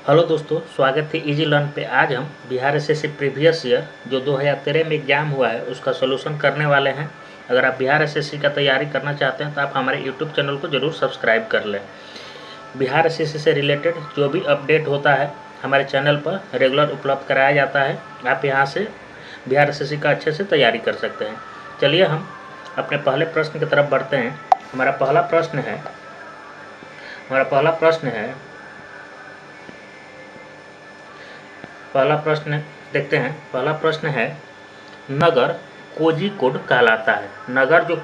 Hello दोस्तों, स्वागत है इजी लर्न पे। आज हम बिहार एसएससी प्रीवियस ईयर जो 2013 में एग्ज़ाम हुआ है उसका सोल्यूशन करने वाले हैं। अगर आप बिहार एसएससी का तैयारी करना चाहते हैं तो आप हमारे यूट्यूब चैनल को ज़रूर सब्सक्राइब कर लें। बिहार एसएससी से रिलेटेड जो भी अपडेट होता है हमारे चैनल पर रेगुलर उपलब्ध कराया जाता है। आप यहाँ से बिहार एसएससी का अच्छे से तैयारी कर सकते हैं। चलिए हम अपने पहले प्रश्न की तरफ बढ़ते हैं। हमारा पहला प्रश्न देखते हैं। पहला प्रश्न है, नगर कोझिकोड कहलाता है। नगर जो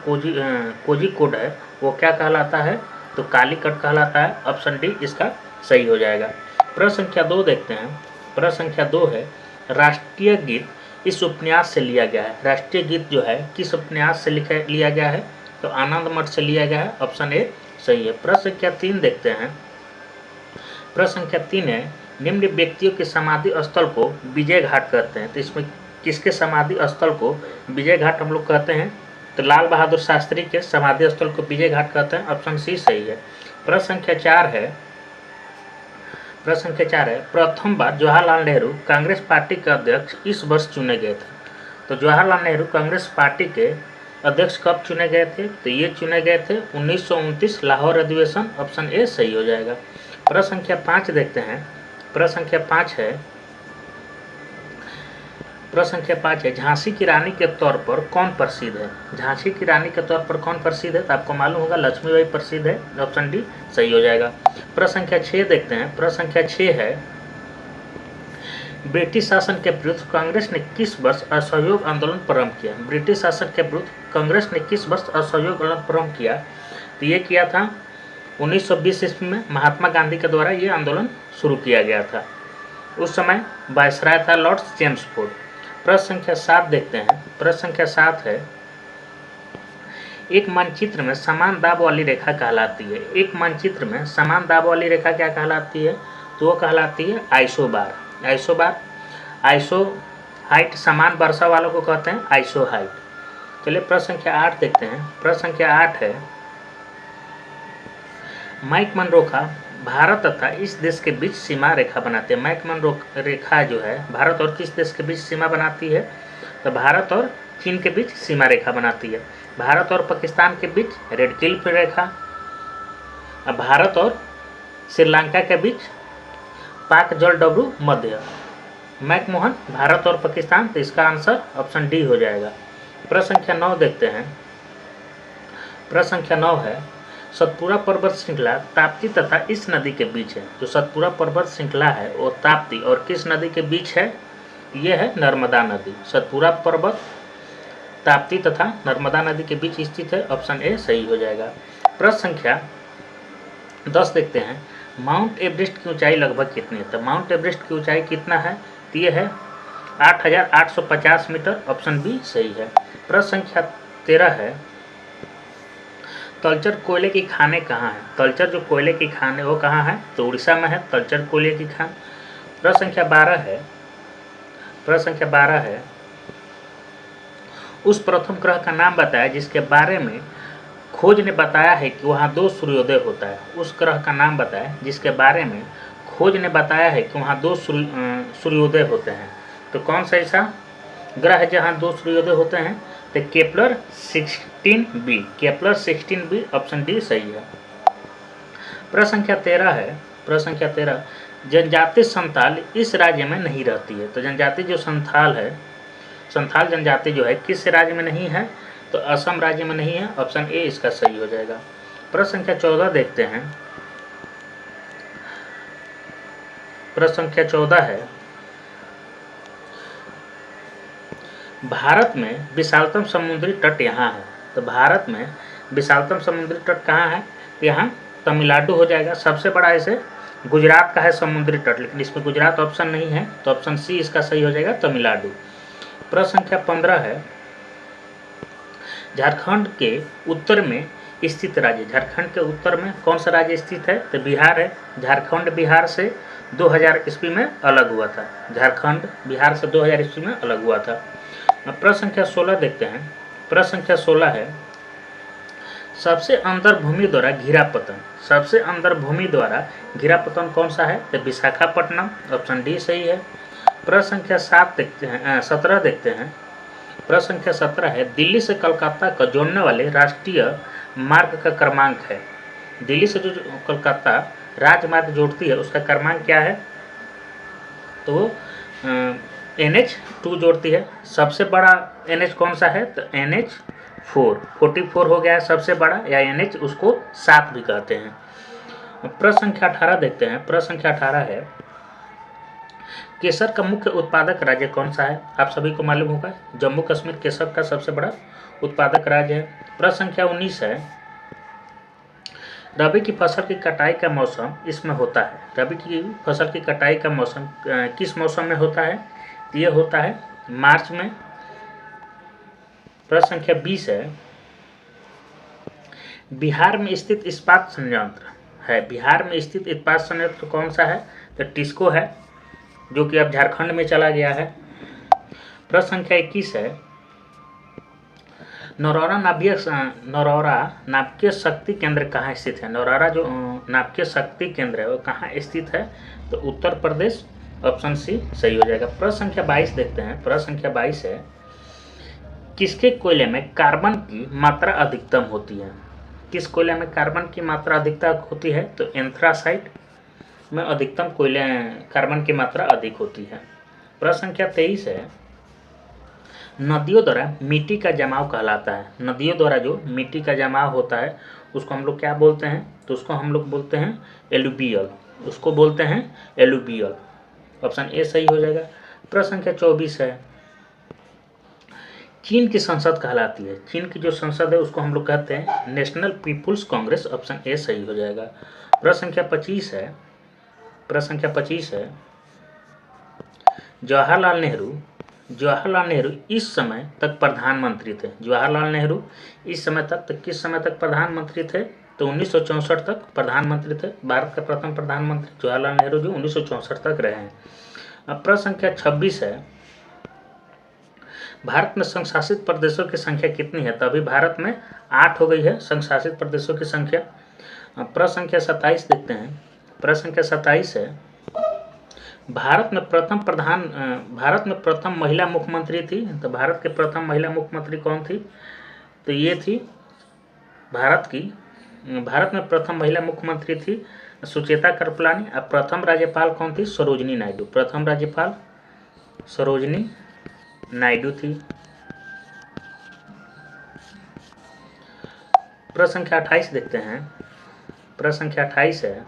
कोझिकोड है वो क्या कहलाता है? तो कालीकट कहलाता है। ऑप्शन डी इसका सही हो जाएगा। प्रश्न संख्या 2 देखते हैं। प्रश्न संख्या 2 है, राष्ट्रीय गीत इस उपन्यास से लिया गया है। राष्ट्रीय गीत जो है किस उपन्यास से लिया गया है? तो आनंद मठ से लिया गया है। ऑप्शन ए सही है। प्रश्न संख्या 3 देखते हैं। प्रश्न संख्या 3 है, निम्न व्यक्तियों के समाधि स्थल को विजय घाट कहते हैं। तो इसमें किसके समाधि स्थल को विजय घाट हम लोग कहते हैं? तो लाल बहादुर शास्त्री के समाधि स्थल को विजय घाट कहते हैं। ऑप्शन सी सही है। प्रश्न संख्या 4 है, प्रथम बार जवाहरलाल नेहरू कांग्रेस पार्टी के अध्यक्ष इस वर्ष चुने गए थे। तो जवाहरलाल नेहरू कांग्रेस पार्टी के अध्यक्ष कब चुने गए थे? तो ये चुने गए थे 1929 लाहौर अधिवेशन। ऑप्शन ए सही हो जाएगा। प्रश्न संख्या 5 देखते हैं। प्रश्न संख्या 5 है, झांसी की रानी के तौर पर कौन प्रसिद्ध है? झांसी की रानी के तौर पर कौन प्रसिद्ध है? तो आपको मालूम होगा लक्ष्मीबाई प्रसिद्ध है। ऑप्शन डी सही हो जाएगा। प्रश्न संख्या 6 देखते हैं। प्रश्न संख्या 6 है, ब्रिटिश शासन के विरुद्ध कांग्रेस ने किस वर्ष असहयोग आंदोलन प्रारंभ किया? ब्रिटिश शासन के विरुद्ध कांग्रेस ने किस वर्ष असहयोग आंदोलन प्रारंभ किया? तो ये किया था 1920 ईस्वी में। महात्मा गांधी के द्वारा ये आंदोलन शुरू किया गया था। उस समय वायसराय था लॉर्ड चेम्सफोर्ड। प्रश्न संख्या 7 देखते हैं। प्रश्न संख्या 7 है, एक मानचित्र में समान दाब वाली रेखा कहलाती है। एक मानचित्र में समान दाब वाली रेखा क्या कहलाती है? तो वो कहलाती है आइसोबार। आइसो हाइट समान वर्षा वालों को कहते हैं आइसो हाइट। चलिए प्रश्न संख्या 8 देखते हैं। प्रश्न संख्या 8 है, मैक मनरो भारत तथा इस देश के बीच सीमा रेखा बनाते हैं। मैक मनरो रेखा जो है भारत और किस देश के बीच सीमा बनाती है? तो भारत और चीन के बीच सीमा रेखा बनाती है। भारत और पाकिस्तान के बीच रेड क्लिफ रेखा। भारत और श्रीलंका के बीच पाक जल डब्रू मध्य। मैकमोहन भारत और पाकिस्तान। तो इसका आंसर ऑप्शन डी हो जाएगा। प्रश्न संख्या 9 देखते हैं। प्रश्न संख्या 9 है, सतपुरा पर्वत श्रृंखला ताप्ती तथा इस नदी के बीच है। जो सतपुरा पर्वत श्रृंखला है वो ताप्ती और किस नदी के बीच है? ये है नर्मदा नदी। सतपुरा पर्वत ताप्ती तथा नर्मदा नदी के बीच स्थित है। ऑप्शन ए सही हो जाएगा। प्रश्न संख्या 10 देखते हैं। माउंट एवरेस्ट की ऊंचाई लगभग कितनी है? तो माउंट एवरेस्ट की ऊंचाई कितना है? तो ये है 8,850 मीटर। ऑप्शन बी सही है। प्रश्न संख्या 13 है, तलचर कोयले की खानें कहाँ हैं? तलचर जो कोयले की खान है वो कहाँ है? तो उड़ीसा में है तलचर कोयले की खान। प्रश्न संख्या 12 है, उस प्रथम ग्रह का नाम बताया जिसके बारे में खोज ने बताया है कि वहाँ 2 सूर्योदय होता है। उस ग्रह का नाम बताया जिसके बारे में खोज ने बताया है कि वहाँ 2 सूर्योदय होते हैं। तो कौन सा ऐसा ग्रह है जहाँ 2 सूर्योदय होते हैं? तो केपलर 16b। ऑप्शन डी सही है। प्रश्न संख्या 13 है, जनजाति संथाल इस राज्य में नहीं रहती है। तो जनजाति जो संथाल जनजाति जो है किस राज्य में नहीं है? तो असम राज्य में नहीं है। ऑप्शन ए इसका सही हो जाएगा। प्रश्न संख्या 14 देखते हैं। प्रश्न संख्या 14 है, भारत में विशालतम समुद्री तट यहाँ है। तो भारत में विशालतम समुद्री तट कहाँ है? यहाँ तमिलनाडु हो जाएगा। सबसे बड़ा ऐसे गुजरात का है समुद्री तट, लेकिन इसमें गुजरात ऑप्शन नहीं है। तो ऑप्शन सी इसका सही हो जाएगा, तमिलनाडु। प्रश्न संख्या 15 है, झारखंड के उत्तर में स्थित राज्य। झारखंड के उत्तर में कौन सा राज्य स्थित है? तो बिहार है। झारखंड बिहार से 2000 ईस्वी में अलग हुआ था। झारखंड बिहार से 2000 ईस्वी में अलग हुआ था। प्रश्न संख्या 16 देखते हैं। प्रश्न संख्या 16 है, सबसे अंदर भूमि द्वारा घिरा पतन, सबसे अंदर भूमि द्वारा घिरा पतन कौन सा है? तो विशाखापट्टनम, ऑप्शन डी सही है। प्रश्न संख्या 17 देखते हैं। प्रश्न संख्या 17 है, दिल्ली से कोलकाता को जोड़ने वाले राष्ट्रीय मार्ग का क्रमांक है। दिल्ली से जो कोलकाता राजमार्ग जोड़ती है उसका क्रमांक क्या है? तो NH2 जोड़ती है। सबसे बड़ा NH कौन सा है? तो NH4, 44 हो गया है सबसे बड़ा, या NH उसको 7 भी कहते हैं। प्रश्न संख्या 18 देखते हैं। प्रश्न संख्या 18 है, केसर का मुख्य उत्पादक राज्य कौन सा है? आप सभी को मालूम होगा, जम्मू कश्मीर केसर का सबसे बड़ा उत्पादक राज्य है। प्रश्न संख्या 19 है, रबी की फसल की कटाई का मौसम इसमें होता है। रबी की फसल की कटाई का मौसम किस मौसम में होता है? ये होता है मार्च में। प्रश्न संख्या 20 है, बिहार में स्थित इस्पात संयंत्र है। बिहार में स्थित इस्पात संयंत्र कौन सा है? तो टिस्को है, जो कि अब झारखंड में चला गया है। प्रश्न संख्या 21 है, नरौरा नाभिकीय शक्ति केंद्र कहाँ स्थित है? नरौरा जो नाभिकीय शक्ति केंद्र है वो कहाँ स्थित है? तो उत्तर प्रदेश, ऑप्शन सी सही हो जाएगा। प्रश्न संख्या 22 देखते हैं। प्रश्न संख्या 22 है, किसके कोयले में कार्बन की मात्रा अधिकतम होती है? किस कोयले में कार्बन की मात्रा अधिकतम होती है? तो एंथ्रासाइट में अधिकतम कोयले कार्बन की मात्रा अधिक होती है। प्रश्न संख्या 23 है, नदियों द्वारा मिट्टी का जमाव कहलाता है। नदियों द्वारा जो मिट्टी का जमाव होता है उसको हम लोग क्या बोलते हैं? तो उसको हम लोग बोलते हैं एलुवियल, उसको बोलते हैं एलुवियल, ऑप्शन ए सही हो जाएगा। प्रश्न संख्या 24 है, चीन की संसद कहलाती है। चीन की जो संसद है उसको हम लोग कहते हैं National People's Congress, option A सही हो जाएगा। प्रश्न संख्या 25 है, प्रश्न संख्या 25 है, जवाहरलाल नेहरू इस समय तक प्रधानमंत्री थे। जवाहरलाल नेहरू इस समय तक किस समय तक प्रधानमंत्री थे? तो 1964 तक प्रधानमंत्री थे। भारत का प्रथम प्रधानमंत्री जवाहरलाल नेहरू जो 1964 तक रहे हैं। अब प्रश्न संख्या 26 है, भारत में संशासित प्रदेशों की संख्या कितनी है? तो अभी भारत में 8 हो गई है संशासित प्रदेशों की संख्या। प्रश्न संख्या 27 देखते हैं। प्रश्न संख्या 27 है, भारत में प्रथम महिला मुख्यमंत्री थी। तो भारत के प्रथम महिला मुख्यमंत्री कौन थी? तो ये थी भारत में प्रथम महिला मुख्यमंत्री थी सुचेता कृपलानी। अब प्रथम राज्यपाल कौन थी? सरोजिनी नायडू। प्रथम राज्यपाल सरोजिनी नायडू थी। प्रश्न संख्या 28 देखते हैं। प्रश्न संख्या 28 है,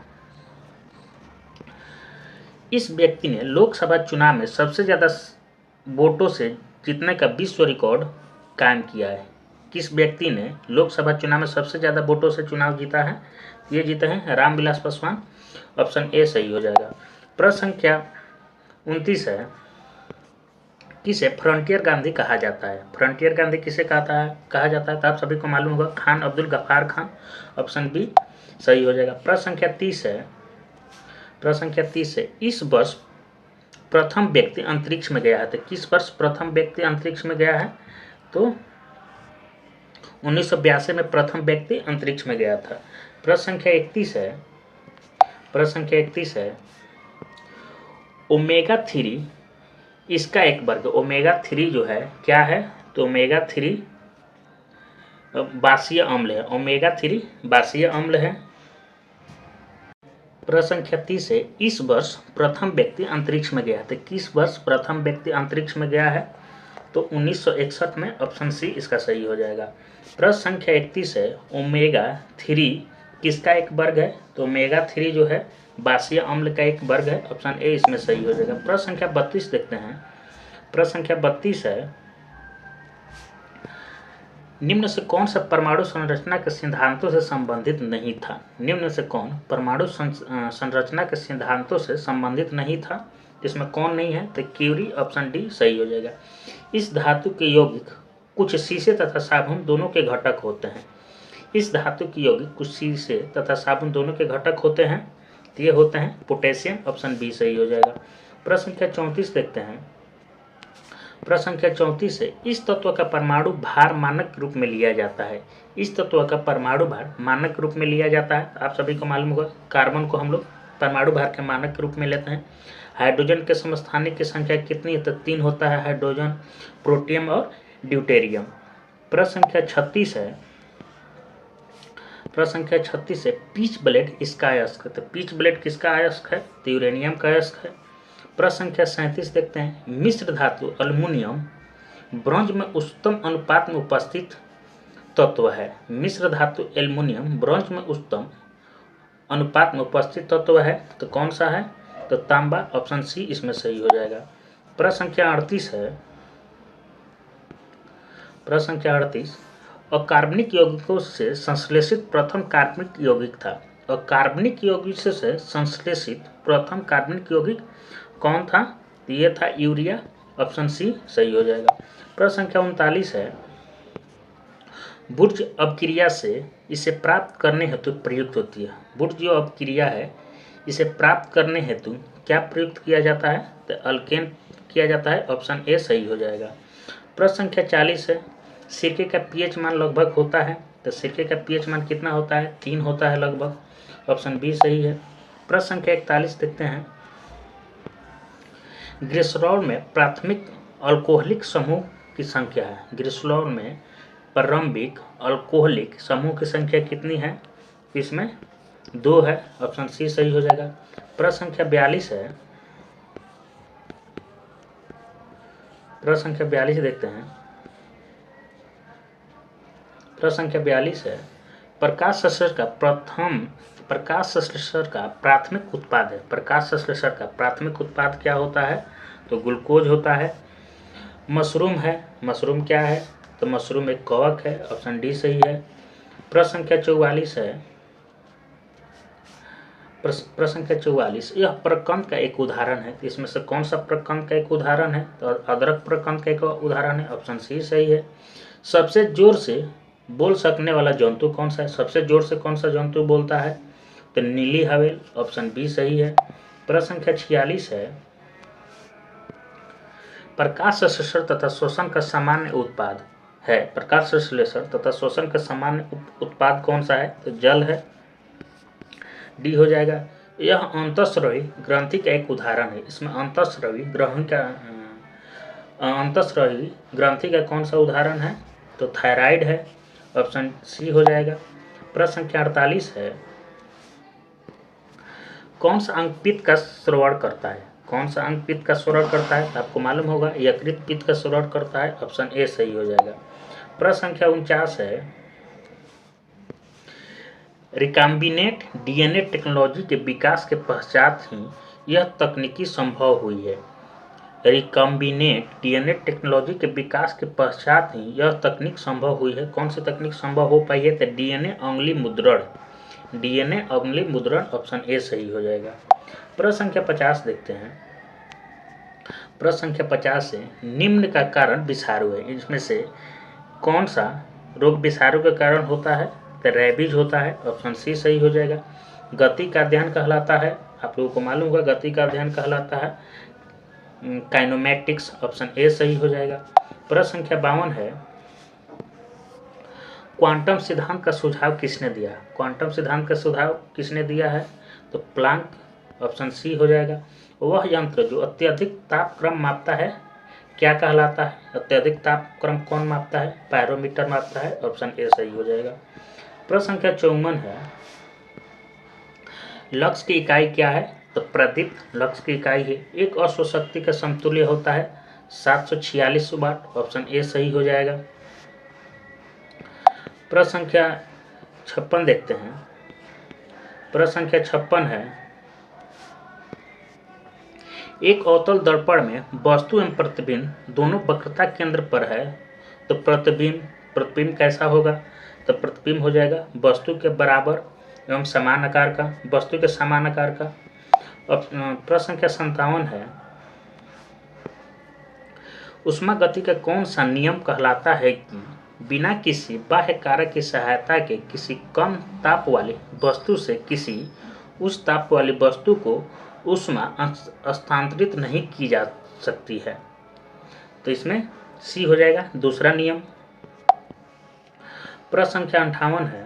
इस व्यक्ति ने लोकसभा चुनाव में सबसे ज़्यादा वोटों से जीतने का विश्व रिकॉर्ड कायम किया है। किस व्यक्ति ने लोकसभा चुनाव में सबसे ज़्यादा वोटों से चुनाव जीता है? ये जीते हैं रामविलास पासवान, ऑप्शन ए सही हो जाएगा। प्रश्न संख्या 29 है, किसे फ्रंटियर गांधी कहा जाता है? फ्रंटियर गांधी किसे कहा जाता है? तो आप सभी को मालूम होगा, खान अब्दुल गफ्फार खान, ऑप्शन बी सही हो जाएगा। प्रश्न संख्या 30 है, प्रश्न संख्या 30 है, इस वर्ष प्रथम व्यक्ति अंतरिक्ष में गया है। तो किस वर्ष प्रथम व्यक्ति अंतरिक्ष में गया है? तो 1982 में प्रथम व्यक्ति अंतरिक्ष में गया था। प्रश्न संख्या 31 है, प्रश्न संख्या 31 है, ओमेगा 3 इसका एक वर्ग। ओमेगा 3 जो है क्या है? तो ओमेगा 3 बासीय अम्ल है। ओमेगा 3 बासीय अम्ल है। प्रश्न संख्या 30 है, इस वर्ष प्रथम व्यक्ति अंतरिक्ष में गया है। तो किस वर्ष प्रथम व्यक्ति अंतरिक्ष में गया है? तो 1961 में, ऑप्शन सी इसका सही हो जाएगा। प्रश्न संख्या 31 है, ओमेगा 3 किसका एक वर्ग है? तो ओमेगा 3 जो है बासीय अम्ल का एक वर्ग है, ऑप्शन ए इसमें सही हो जाएगा। प्रश्न संख्या 32 देखते हैं। प्रश्न संख्या 32 है, निम्न से कौन सा परमाणु संरचना के सिद्धांतों से संबंधित नहीं था? निम्न से कौन परमाणु संरचना के सिद्धांतों से संबंधित नहीं था? इसमें कौन नहीं है? तो क्यूरी, ऑप्शन डी सही हो जाएगा। इस धातु के यौगिक कुछ शीशे तथा साबुन दोनों के घटक होते हैं। इस धातु के यौगिक कुछ शीशे तथा साबुन दोनों के घटक होते हैं। तो ये होते हैं पोटेशियम, ऑप्शन बी सही हो जाएगा। प्रश्न संख्या 34 देखते हैं। प्रश्न संख्या 34 है, इस तत्व का परमाणु भार मानक रूप में लिया जाता है। इस तत्व का परमाणु भार मानक रूप में लिया जाता है। आप सभी को मालूम होगा कार्बन को हम लोग परमाणु भार के मानक रूप में लेते हैं। हाइड्रोजन के समस्थानिक की संख्या कितनी है? तो 3 होता है, हाइड्रोजन, प्रोटियम और ड्यूटेरियम। प्रश्न संख्या 36 है, प्रश्न संख्या 36 है, पिच ब्लेड इसका अयस्क है। तो पिच ब्लेड किसका अयस्क है? तो यूरेनियम का अयस्क है। प्रश्न संख्या 37 देखते हैं, मिश्र धातु अल्युमिनियम ब्रॉन्ज में उच्चतम अनुपात में उपस्थित तत्व है। मिश्र धातु एल्युमिनियम ब्रॉन्ज में उच्चतम अनुपात में उपस्थित तत्व है, तो कौन सा है? तो तांबा, ऑप्शन सी इसमें सही हो जाएगा। प्रश्न संख्या 38 है, प्रश्न संख्या 38, अकार्बनिक यौगिकों से संश्लेषित प्रथम कार्बनिक यौगिक था। अकार्बनिक यौगिक से संश्लेषित प्रथम कार्बनिक यौगिक कौन था? तो ये था यूरिया, ऑप्शन सी सही हो जाएगा। प्रश्न संख्या 39 है, बुर्ज अपक्रिया से इसे प्राप्त करने हेतु प्रयुक्त होती है। बुर्ज जो अपक्रिया है इसे प्राप्त करने हेतु क्या प्रयुक्त किया जाता है? तो अल्केन किया जाता है, ऑप्शन ए सही हो जाएगा। प्रश्न संख्या 40 है, सिरके का पीएच मान लगभग होता है। तो सिरके का पीएच मान कितना होता है? 3 होता है लगभग, ऑप्शन बी सही है। प्रश्न संख्या 41 देखते हैं, ग्लिसरॉल में प्राथमिक अल्कोहलिक समूह की संख्या है। ग्लिसरॉल में प्रारंभिक अल्कोहलिक समूह की संख्या कितनी है? इसमें 2 है, ऑप्शन सी सही हो जाएगा। प्रश्न संख्या 42 है, प्रश्न संख्या 42 देखते हैं, प्रश्न संख्या 42 है, प्रकाश संश्लेषण का प्राथमिक उत्पाद है। प्रकाश संश्लेषण का प्राथमिक उत्पाद क्या होता है? तो ग्लूकोज होता है। मशरूम है, मशरूम क्या है? तो मशरूम एक कवक है, ऑप्शन डी सही है। प्रश्न संख्या 44 है, प्रश्न संख्या 44, यह प्रकंद का एक उदाहरण है। इसमें से कौन सा प्रकंद का एक उदाहरण है? तो अदरक प्रकंद का एक उदाहरण है, ऑप्शन सी सही है। सबसे जोर से बोल सकने वाला जंतु कौन सा है? सबसे जोर से कौन सा जंतु बोलता है? तो नीली हवेल, ऑप्शन बी सही है। प्रश्न संख्या 46 है, प्रकाश संश्लेषण तथा शोषण का सामान्य उत्पाद है। प्रकाश संश्लेषण तथा शोषण का सामान्य उत्पाद कौन सा है? तो जल है, डी हो जाएगा। यह अंतःस्रावी ग्रंथि का एक उदाहरण है। इसमें अंतःस्रावी ग्रंथि का कौन सा उदाहरण है? तो थायराइड है, ऑप्शन सी हो जाएगा। प्रश्न संख्या 48 है, कौन सा अंग पित्त का श्रवण करता है? कौन सा अंग पित्त का श्रवण करता है? आपको मालूम होगा यकृत पित्त का श्रवण करता है, ऑप्शन ए सही हो जाएगा। प्रश्न संख्या 49 है, रिकॉम्बिनेंट डीएनए टेक्नोलॉजी के विकास के पश्चात ही यह तकनीकी संभव हुई है। रिकॉम्बिनेंट डीएनए टेक्नोलॉजी के विकास के पश्चात ही यह तकनीक संभव हुई है। कौन सी तकनीक संभव हो पाई है? तो डीएनए अंगुली मुद्रण, डीएनए अंगुली मुद्रण, ऑप्शन ए सही हो जाएगा। प्रश्न संख्या 50 देखते हैं, प्रश्न संख्या 50 है, निम्न का कारण विषाणु है। इसमें से कौन सा रोग विषाणु के कारण होता है? तो रैबीज होता है, ऑप्शन सी सही हो जाएगा। गति का अध्ययन कहलाता है, आप लोगों को मालूम होगा गति का अध्ययन कहलाता है काइनेमैटिक्स, ऑप्शन ए सही हो जाएगा। प्रश्न संख्या 52 है, क्वांटम सिद्धांत का सुझाव किसने दिया? क्वांटम सिद्धांत का सुझाव किसने दिया है? तो प्लांक, ऑप्शन सी हो जाएगा। वह यंत्र जो अत्यधिक तापक्रम मापता है क्या कहलाता है? अत्यधिक तापक्रम कौन मापता है? पायरोमीटर मापता है, ऑप्शन ए सही हो जाएगा। प्रश्न संख्या 54 है, लक्स की इकाई क्या है? तो प्रदीप्त लक्स की इकाई है। एक अश्व शक्ति का समतुल्य होता है 746 वाट, ऑप्शन ए सही हो जाएगा। प्रश्न संख्या 56 देखते हैं, प्रश्न संख्या 56 है, एक अवतल दर्पण में वस्तु एवं प्रतिबिंब दोनों वक्रता केंद्र पर है, तो प्रतिबिंब कैसा होगा? तो प्रतिबिंब हो जाएगा वस्तु के बराबर एवं समान आकार का, वस्तु के समान आकार का। प्रश्न संख्या 57 है, उष्मा गति का कौन सा नियम कहलाता है कि बिना किसी बाह्य कारक की सहायता के किसी कम ताप वाली वस्तु से किसी उच्च ताप वाली वस्तु को ऊष्मा स्थानांतरित नहीं की जा सकती है? तो इसमें सी हो जाएगा दूसरा नियम। प्रश्न संख्या 58 है,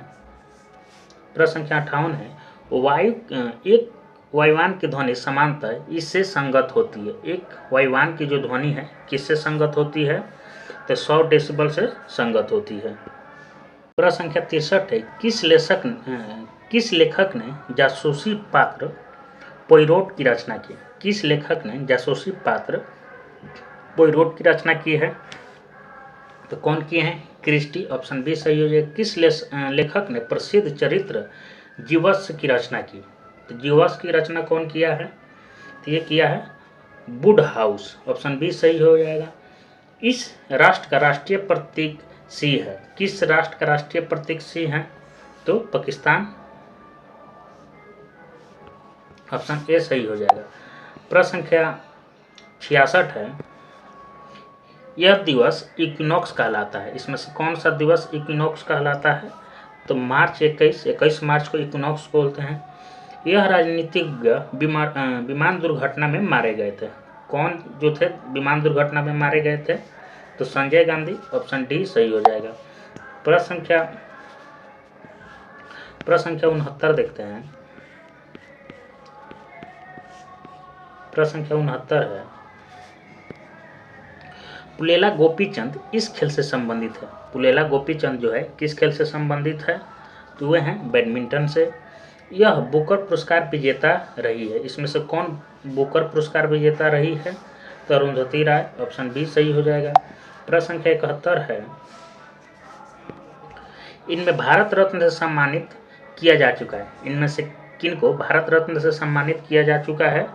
प्रश्न संख्या 58 है, एक वायुयान की ध्वनि समांतर इससे संगत होती है। एक वायुयान की जो ध्वनि है किससे संगत होती है? तो 100 डेसिबल से संगत होती है। प्रश्न संख्या 63 है, किस लेखक ने जासूसी पात्र पोइरोट की रचना की? किस लेखक ने जासूसी पात्र पोइरोट की रचना की है? तो कौन किए हैं? क्रिस्टी, ऑप्शन बी सही हो जाएगा। किस लेखक ने प्रसिद्ध चरित्र जीवस की रचना की? तो जीवस की रचना कौन किया है? तो ये किया है वुडहाउस, ऑप्शन बी सही हो जाएगा। इस राष्ट्र का राष्ट्रीय प्रतीक सी है। किस राष्ट्र का राष्ट्रीय प्रतीक सी है? तो पाकिस्तान, ऑप्शन ए सही हो जाएगा। प्रश्न संख्या 66 है, यह दिवस इक्विनॉक्स कहलाता है। इसमें से कौन सा दिवस इक्विनॉक्स कहलाता है? तो मार्च 21 मार्च को इक्विनॉक्स बोलते हैं। यह राजनीतिज्ञ विमान दुर्घटना में मारे गए थे। कौन जो थे विमान दुर्घटना में मारे गए थे? तो संजय गांधी, ऑप्शन डी सही हो जाएगा। प्रश्न संख्या 69 देखते हैं। प्रश्न संख्या 69 है, पुलेला गोपीचंद इस खेल से संबंधित है। पुलेला गोपीचंद जो है किस खेल से संबंधित है? तो वे हैं बैडमिंटन से। यह बुकर पुरस्कार विजेता रही है। इसमें से कौन बुकर पुरस्कार विजेता रही है? तो अरुंधति राय, ऑप्शन बी सही हो जाएगा। प्रश्न संख्या 71 है, इनमें भारत रत्न से सम्मानित किया जा चुका है। इनमें से किन को भारत रत्न से सम्मानित किया जा चुका है?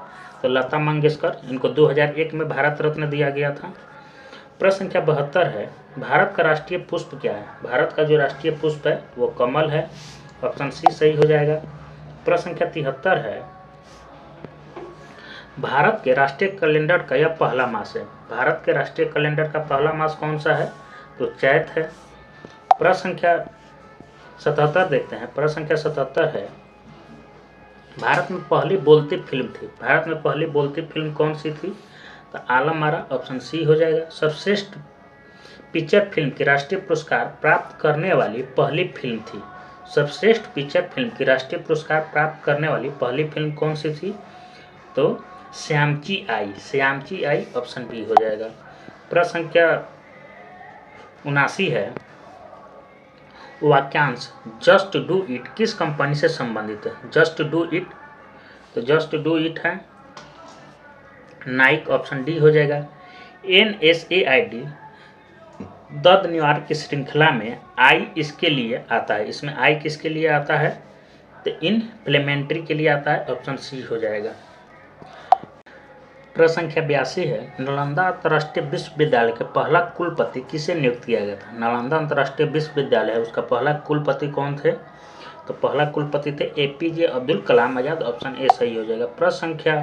तो लता मंगेशकर, इनको 2001 में भारत रत्न दिया गया था। प्रश्न संख्या 72 है, भारत का राष्ट्रीय पुष्प क्या है? भारत का जो राष्ट्रीय पुष्प है वो कमल है, ऑप्शन सी सही हो जाएगा। प्रश्न संख्या 73 है, भारत के राष्ट्रीय कैलेंडर का यह पहला मास है। भारत के राष्ट्रीय कैलेंडर का पहला मास कौन सा है? तो चैत है। प्रश्न संख्या 77 देखते हैं। प्रश्न संख्या 77 है, भारत में पहली बोलती फिल्म थी। भारत में पहली बोलती फिल्म कौन सी थी? तो आलम आरा, ऑप्शन सी हो जाएगा। सर्वश्रेष्ठ पिक्चर फिल्म की राष्ट्रीय पुरस्कार प्राप्त करने वाली पहली फिल्म थी। सर्वश्रेष्ठ पिक्चर फिल्म की राष्ट्रीय पुरस्कार प्राप्त करने वाली पहली फिल्म कौन सी थी? तो श्यामची आई, श्यामची आई, ऑप्शन बी हो जाएगा। प्रश्न संख्या 79 है, वाक्यांश जस्ट डू इट किस कंपनी से संबंधित है? जस्ट डू इट, तो जस्ट डू इट है नाइक, ऑप्शन डी हो जाएगा। NSAID दर्द निवारक की श्रृंखला में आई इसके लिए आता है। इसमें आई किसके लिए आता है? तो इन्फ्लेमेटरी के लिए आता है, ऑप्शन सी हो जाएगा। प्रश्न संख्या 82 है, नालंदा अंतर्राष्ट्रीय विश्वविद्यालय के पहला कुलपति किसे नियुक्त किया गया था? नालंदा अंतर्राष्ट्रीय विश्वविद्यालय है, उसका पहला कुलपति कौन थे? तो पहला कुलपति थे APJ Abdul Kalam Azad, option A सही हो जाएगा। प्रश्न संख्या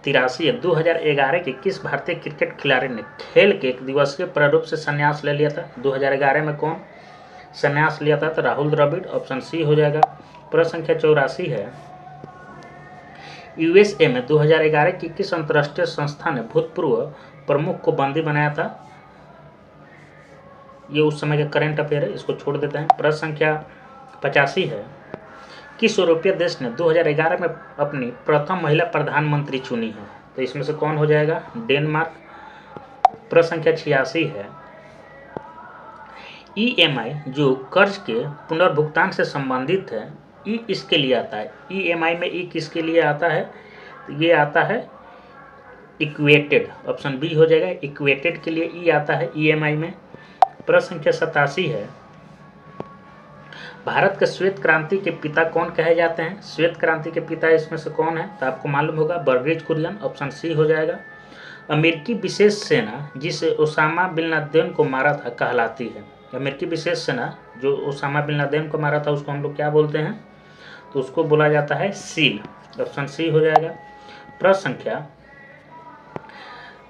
83 है, 2011 के किस भारतीय क्रिकेट खिलाड़ी ने खेल के एक दिवसीय प्रारूप से संन्यास ले लिया था? 2011 में कौन संन्यास लिया था? तो राहुल द्रविड़, ऑप्शन सी हो जाएगा। प्रश्न संख्या 84 है, USA में 2011 की किस अंतर्राष्ट्रीय संस्था ने भूतपूर्व प्रमुख को बंदी बनाया था? ये उस समय का करंट अफेयर है, इसको छोड़ देते हैं। प्रश्न संख्या 85 है, किस यूरोपीय देश ने 2011 में अपनी प्रथम महिला प्रधानमंत्री चुनी है? तो इसमें से कौन हो जाएगा? डेनमार्क। प्रश्न संख्या 86 है, EMI जो कर्ज के पुनर्भुगतान से संबंधित है, ई इसके लिए आता है। EMI में ई किसके लिए आता है? तो ये आता है इक्वेटेड, ऑप्शन बी हो जाएगा। इक्वेटेड के लिए ई आता है EMI में। प्रश्न संख्या 87 है, भारत के श्वेत क्रांति के पिता कौन कहे जाते हैं? श्वेत क्रांति के पिता इसमें से कौन है? तो आपको मालूम होगा, बर्गेज कुरियन, ऑप्शन सी हो जाएगा। अमेरिकी विशेष सेना जिसे ओसामा बिन लादेन को मारा था कहलाती है। अमेरिकी विशेष सेना जो ओसामा बिन लादेन को मारा था उसको हम लोग क्या बोलते हैं? तो उसको बोला जाता है सील, ऑप्शन सी हो जाएगा। प्रश्न संख्या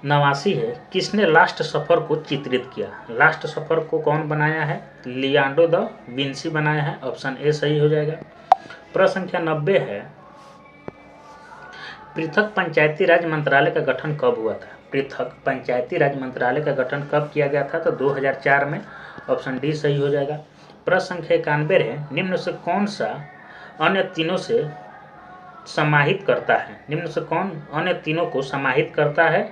89 है, किसने लास्ट सफर को चित्रित किया? लास्ट सफर को कौन बनाया है? लियोनार्डो दा विंसी बनाया है, ऑप्शन ए सही हो जाएगा। प्रश्न संख्या 90 है, पृथक पंचायती राज मंत्रालय का गठन कब हुआ था? पृथक पंचायती राज मंत्रालय का गठन कब किया गया था? तो 2004 में। ऑप्शन डी सही हो जाएगा। प्रश्न संख्या 91 है, निम्न से कौन सा अन्य तीनों से समाहित करता है? निम्न से कौन अन्य तीनों को समाहित करता है?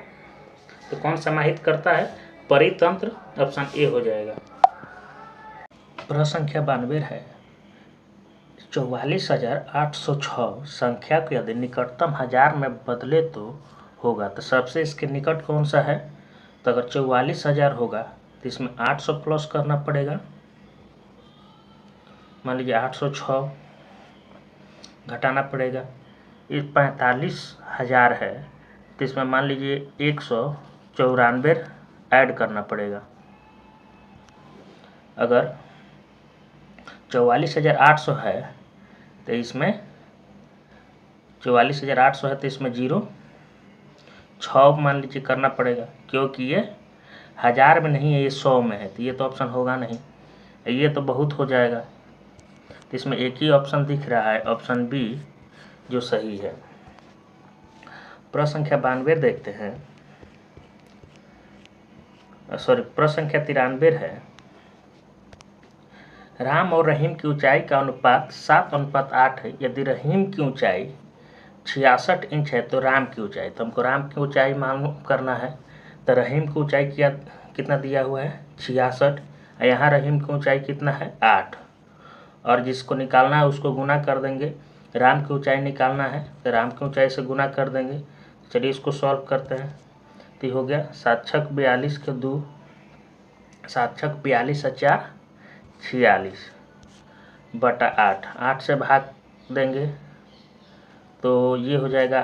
तो कौन समाहित करता है? परितंत्र। ऑप्शन ए हो जाएगा। प्रश्न संख्या 92 है, 44,806 संख्या को यदि निकटतम हजार में बदले तो होगा। तो सबसे इसके निकट कौन सा है? तो अगर 44,000 होगा तो इसमें 800 प्लस करना पड़ेगा। मान लीजिए 806 घटाना पड़ेगा। ये 45,000 है तो इसमें मान लीजिए 194 ऐड करना पड़ेगा। अगर 44,800 है तो इसमें 44,800 है तो इसमें 6 मान लीजिए करना पड़ेगा, क्योंकि ये हजार में नहीं है, ये 100 में है, तो ये तो ऑप्शन होगा नहीं, ये तो बहुत हो जाएगा। तो इसमें एक ही ऑप्शन दिख रहा है, ऑप्शन बी जो सही है। प्रश्न संख्या 92 देखते हैं, प्रश्न संख्या 93 है, राम और रहीम की ऊंचाई का अनुपात 7:8 है। यदि रहीम की ऊंचाई 66 इंच है तो राम की ऊंचाई, तो हमको राम की ऊंचाई मालूम करना है। तो रहीम की ऊंचाई कितना दिया हुआ है? 66। यहाँ रहीम की ऊंचाई कितना है? 8। और जिसको निकालना है उसको गुना कर देंगे। राम की ऊंचाई निकालना है तो राम की ऊंचाई से गुना कर देंगे। चलिए इसको सॉल्व करते हैं। तो हो गया 7 छक 42 के 2, 7 छक 42 और 4 46 बटा 8, 8 से भाग देंगे तो ये हो जाएगा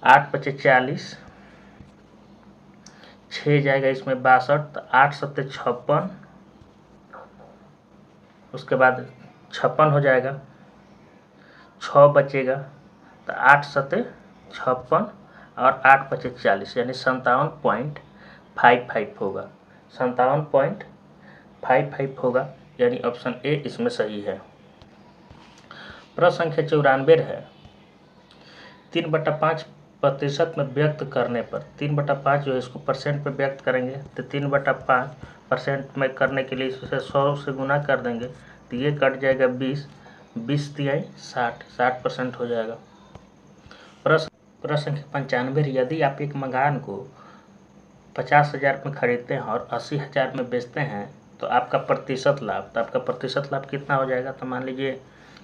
8 × 5 = 40, 6 जाएगा इसमें 62, तो 8 × 7 = 56, उसके बाद 56 हो जाएगा, 6 बचेगा, तो 8 × 7 = 56 और 8 × 5 = 40, यानी 57.55 होगा, 57.55 होगा, यानी ऑप्शन ए इसमें सही है। प्रश्न संख्या 94 है, 3/5% में व्यक्त करने पर, 3/5 जो है इसको परसेंट में व्यक्त करेंगे तो 3/5% में करने के लिए इसे 100 से गुना कर देंगे तो ये कट जाएगा 20, 20 × 60, 60% हो जाएगा। प्रश्न संख्या 95, यदि आप एक मकान को 50,000 में खरीदते हैं और 80,000 में बेचते हैं तो आपका प्रतिशत लाभ, तो आपका प्रतिशत लाभ कितना हो जाएगा? तो मान लीजिए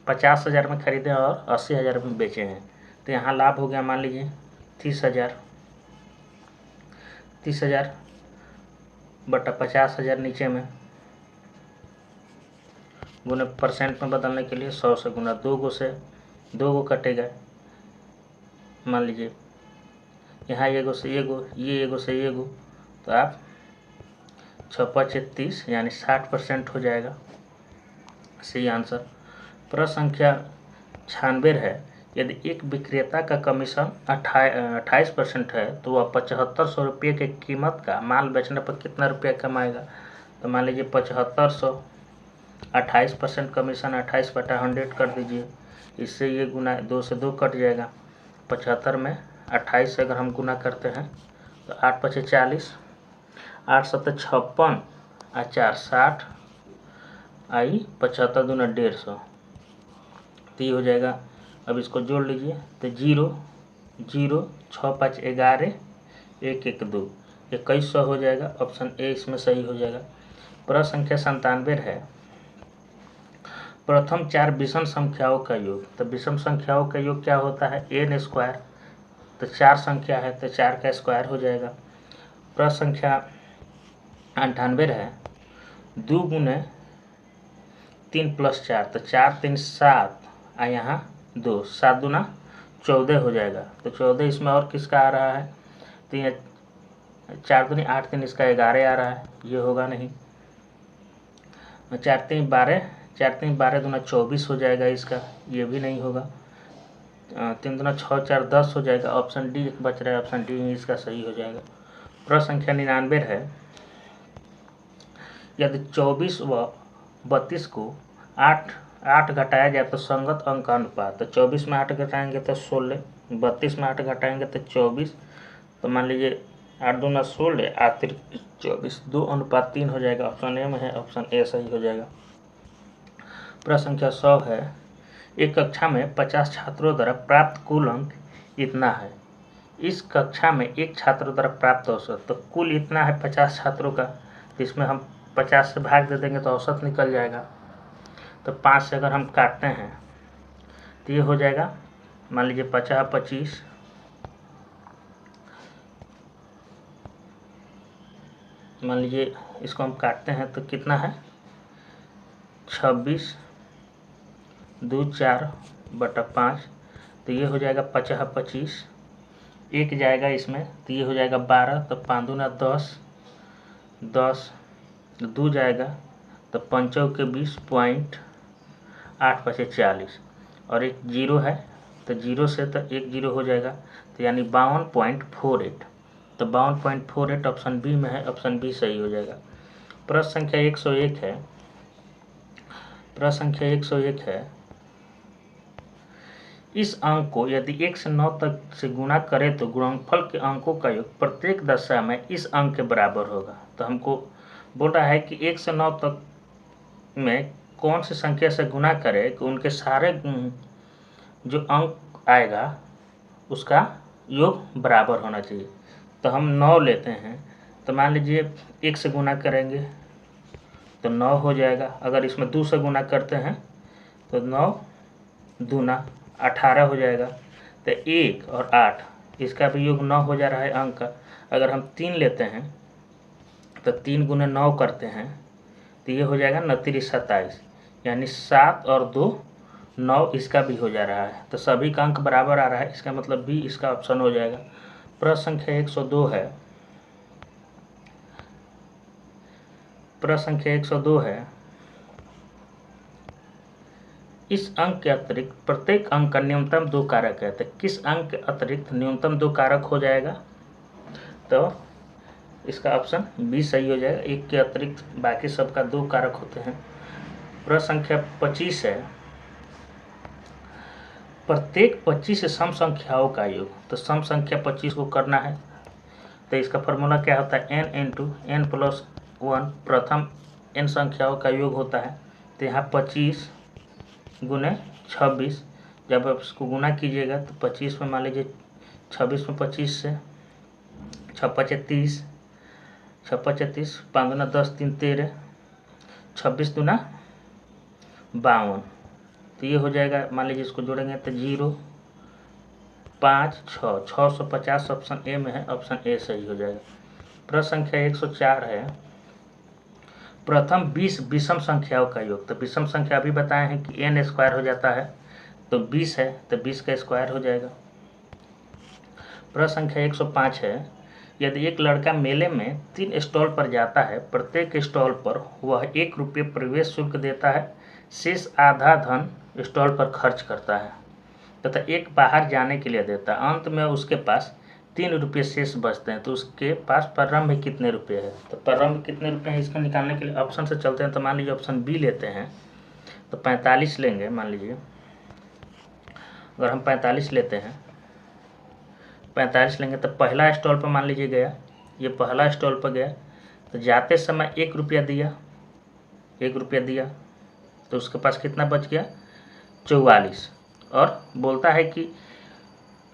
50,000 में खरीदे और 80,000 में बेचे हैं तो यहाँ लाभ हो गया मान लीजिए 30,000, 30,000 बटा 50,000 नीचे में गुने परसेंट में बदलने के लिए 100 से गुना, 2 गो कटेगा, मान लीजिए यहाँ एगो से एगो, ये एगो से एगो, तो आप 6×5 = 30, यानी 60% हो जाएगा, सही आंसर। प्रश्न संख्या 96 है, यदि एक विक्रेता का कमीशन 28% है तो वह 7,500 रुपये की कीमत का माल बेचने पर कितना रुपया कमाएगा? तो मान लीजिए 7,500, 28% कमीशन, 28/100 कर दीजिए, इससे ये गुना 2 से 2 कट जाएगा, 75 में 28 से अगर हम गुना करते हैं तो 8 × 5 = 40, 8 × 7 = 56 और 4 60 आई 75 दूना 150, तो ये हो जाएगा। अब इसको जोड़ लीजिए तो 0 0 6 5 11 1 1 2, 2100 हो जाएगा, ऑप्शन ए इसमें सही हो जाएगा। प्रश्न संख्या 97 है, प्रथम 4 विषम संख्याओं का योग, तो विषम संख्याओं का योग क्या होता है? n², तो 4 संख्या है तो 4 का स्क्वायर हो जाएगा। प्रश्न संख्या 98 है, 2 × 3 + 4, तो 4 × 3 = 7 और यहाँ 2, 7 दूना 14 हो जाएगा, तो 14 इसमें और किसका आ रहा है? तो ये 4 दूनी 8, 3 इसका 11 आ रहा है, ये होगा नहीं, 4 × 3 = 12, 4 × 3 = 12 दूना 24 हो जाएगा इसका, ये भी नहीं होगा, 3 दूना 6, 4 10 हो जाएगा, ऑप्शन डी बच रहा है, ऑप्शन डी इसका सही हो जाएगा। प्रश्न संख्या 99 है, यदि 24 व 32 को 8 8 घटाया जाए तो संगत अंक का अनुपात, तो 24 में 8 घटाएंगे तो 16, 32 में 8 घटाएंगे तो 24, तो मान लीजिए 8 दूना 16, 8 24, 2:3 हो जाएगा। ऑप्शन ए में है, ऑप्शन ए सही हो जाएगा। प्रश्न संख्या 100 है, एक कक्षा में 50 छात्रों द्वारा प्राप्त कुल अंक इतना है। इस कक्षा में एक छात्र द्वारा प्राप्त औसत, तो कुल इतना है 50 छात्रों का, तो इसमें हम 50 से भाग दे देंगे तो औसत निकल जाएगा। तो 5 से अगर हम काटते हैं तो ये हो जाएगा, मान लीजिए 50 25, मान लीजिए इसको हम काटते हैं तो कितना है 26 2 4/5, तो ये हो जाएगा 50 25, एक जाएगा इसमें तो ये हो जाएगा 12, तो 5 दूना 10, 10 2 जाएगा तो 5 के 20 पॉइंट 8 5 40, और एक जीरो है तो जीरो से तो एक जीरो हो जाएगा, तो यानी 52.48, तो 52.48 ऑप्शन बी में है, ऑप्शन बी सही हो जाएगा। प्रश्न संख्या 101 है, प्रश्न संख्या 101 है, इस अंक को यदि 1 से 9 तक से गुणा करें तो गुणनफल के अंकों का योग प्रत्येक दशा में इस अंक के बराबर होगा। तो हमको बोल रहा है कि 1 से 9 तक में कौन सी संख्या से गुणा करें कि उनके सारे जो अंक आएगा उसका योग बराबर होना चाहिए। तो हम 9 लेते हैं, तो मान लीजिए 1 से गुणा करेंगे तो 9 हो जाएगा। अगर इसमें 2 से गुणा करते हैं तो 9 दूना 18 हो जाएगा। तो 1 और 8 इसका भी योग 9 हो जा रहा है अंक का। अगर हम 3 लेते हैं तो 3 गुने 9 करते हैं तो ये हो जाएगा 9 27, यानी 7 और 2 9, इसका भी हो जा रहा है। तो सभी का अंक बराबर आ रहा है, इसका मतलब भी इसका ऑप्शन हो जाएगा। प्रश्न संख्या 102 है, प्रश्न संख्या 102 है, इस अंक के अतिरिक्त प्रत्येक अंक का न्यूनतम 2 कारक है। तो किस अंक के अतिरिक्त न्यूनतम 2 कारक हो जाएगा? तो इसका ऑप्शन बी सही हो जाएगा, एक के अतिरिक्त बाकी सबका 2 कारक होते हैं। प्रश्न संख्या 25 है, प्रत्येक 25 सम संख्याओं का योग, तो सम संख्या 25 को करना है तो इसका फॉर्मूला क्या होता है, n × n+1 प्रथम n संख्याओं का योग होता है। तो यहाँ 25 गुने 26, जब आप इसको गुना कीजिएगा तो 25 में मान लीजिए 26 में 25 से 6 5 30, 6 5 30, 5 दूना 10 3 13, 26 दूना 52, तो ये हो जाएगा, मान लीजिए इसको जोड़ेंगे तो 0 5 6 650, ऑप्शन ए में है, ऑप्शन ए सही हो जाएगा। प्रश्न संख्या 104 है, प्रथम 20 विषम संख्याओं का योग, तो विषम संख्या अभी बताए हैं कि n स्क्वायर हो जाता है, तो 20 है तो 20 का स्क्वायर हो जाएगा। प्रश्न संख्या 105 है, यदि एक लड़का मेले में 3 स्टॉल पर जाता है, प्रत्येक स्टॉल पर वह 1 रुपये प्रवेश शुल्क देता है, शेष आधा धन स्टॉल पर खर्च करता है तथा एक बाहर जाने के लिए देता है, अंत में उसके पास 3 रुपये शेष बचते हैं, तो उसके पास प्रारंभ कितने रुपये है? तो प्रारंभ कितने रुपये हैं इसको निकालने के लिए ऑप्शन से चलते हैं। तो मान लीजिए ऑप्शन बी लेते हैं तो 45 लेंगे। मान लीजिए अगर हम 45 लेते हैं, 45 लेंगे तो पहला स्टॉल पर मान लीजिए गया, ये पहला स्टॉल पर गया तो जाते समय 1 रुपया दिया, 1 रुपया दिया तो उसके पास कितना बच गया 44, और बोलता है कि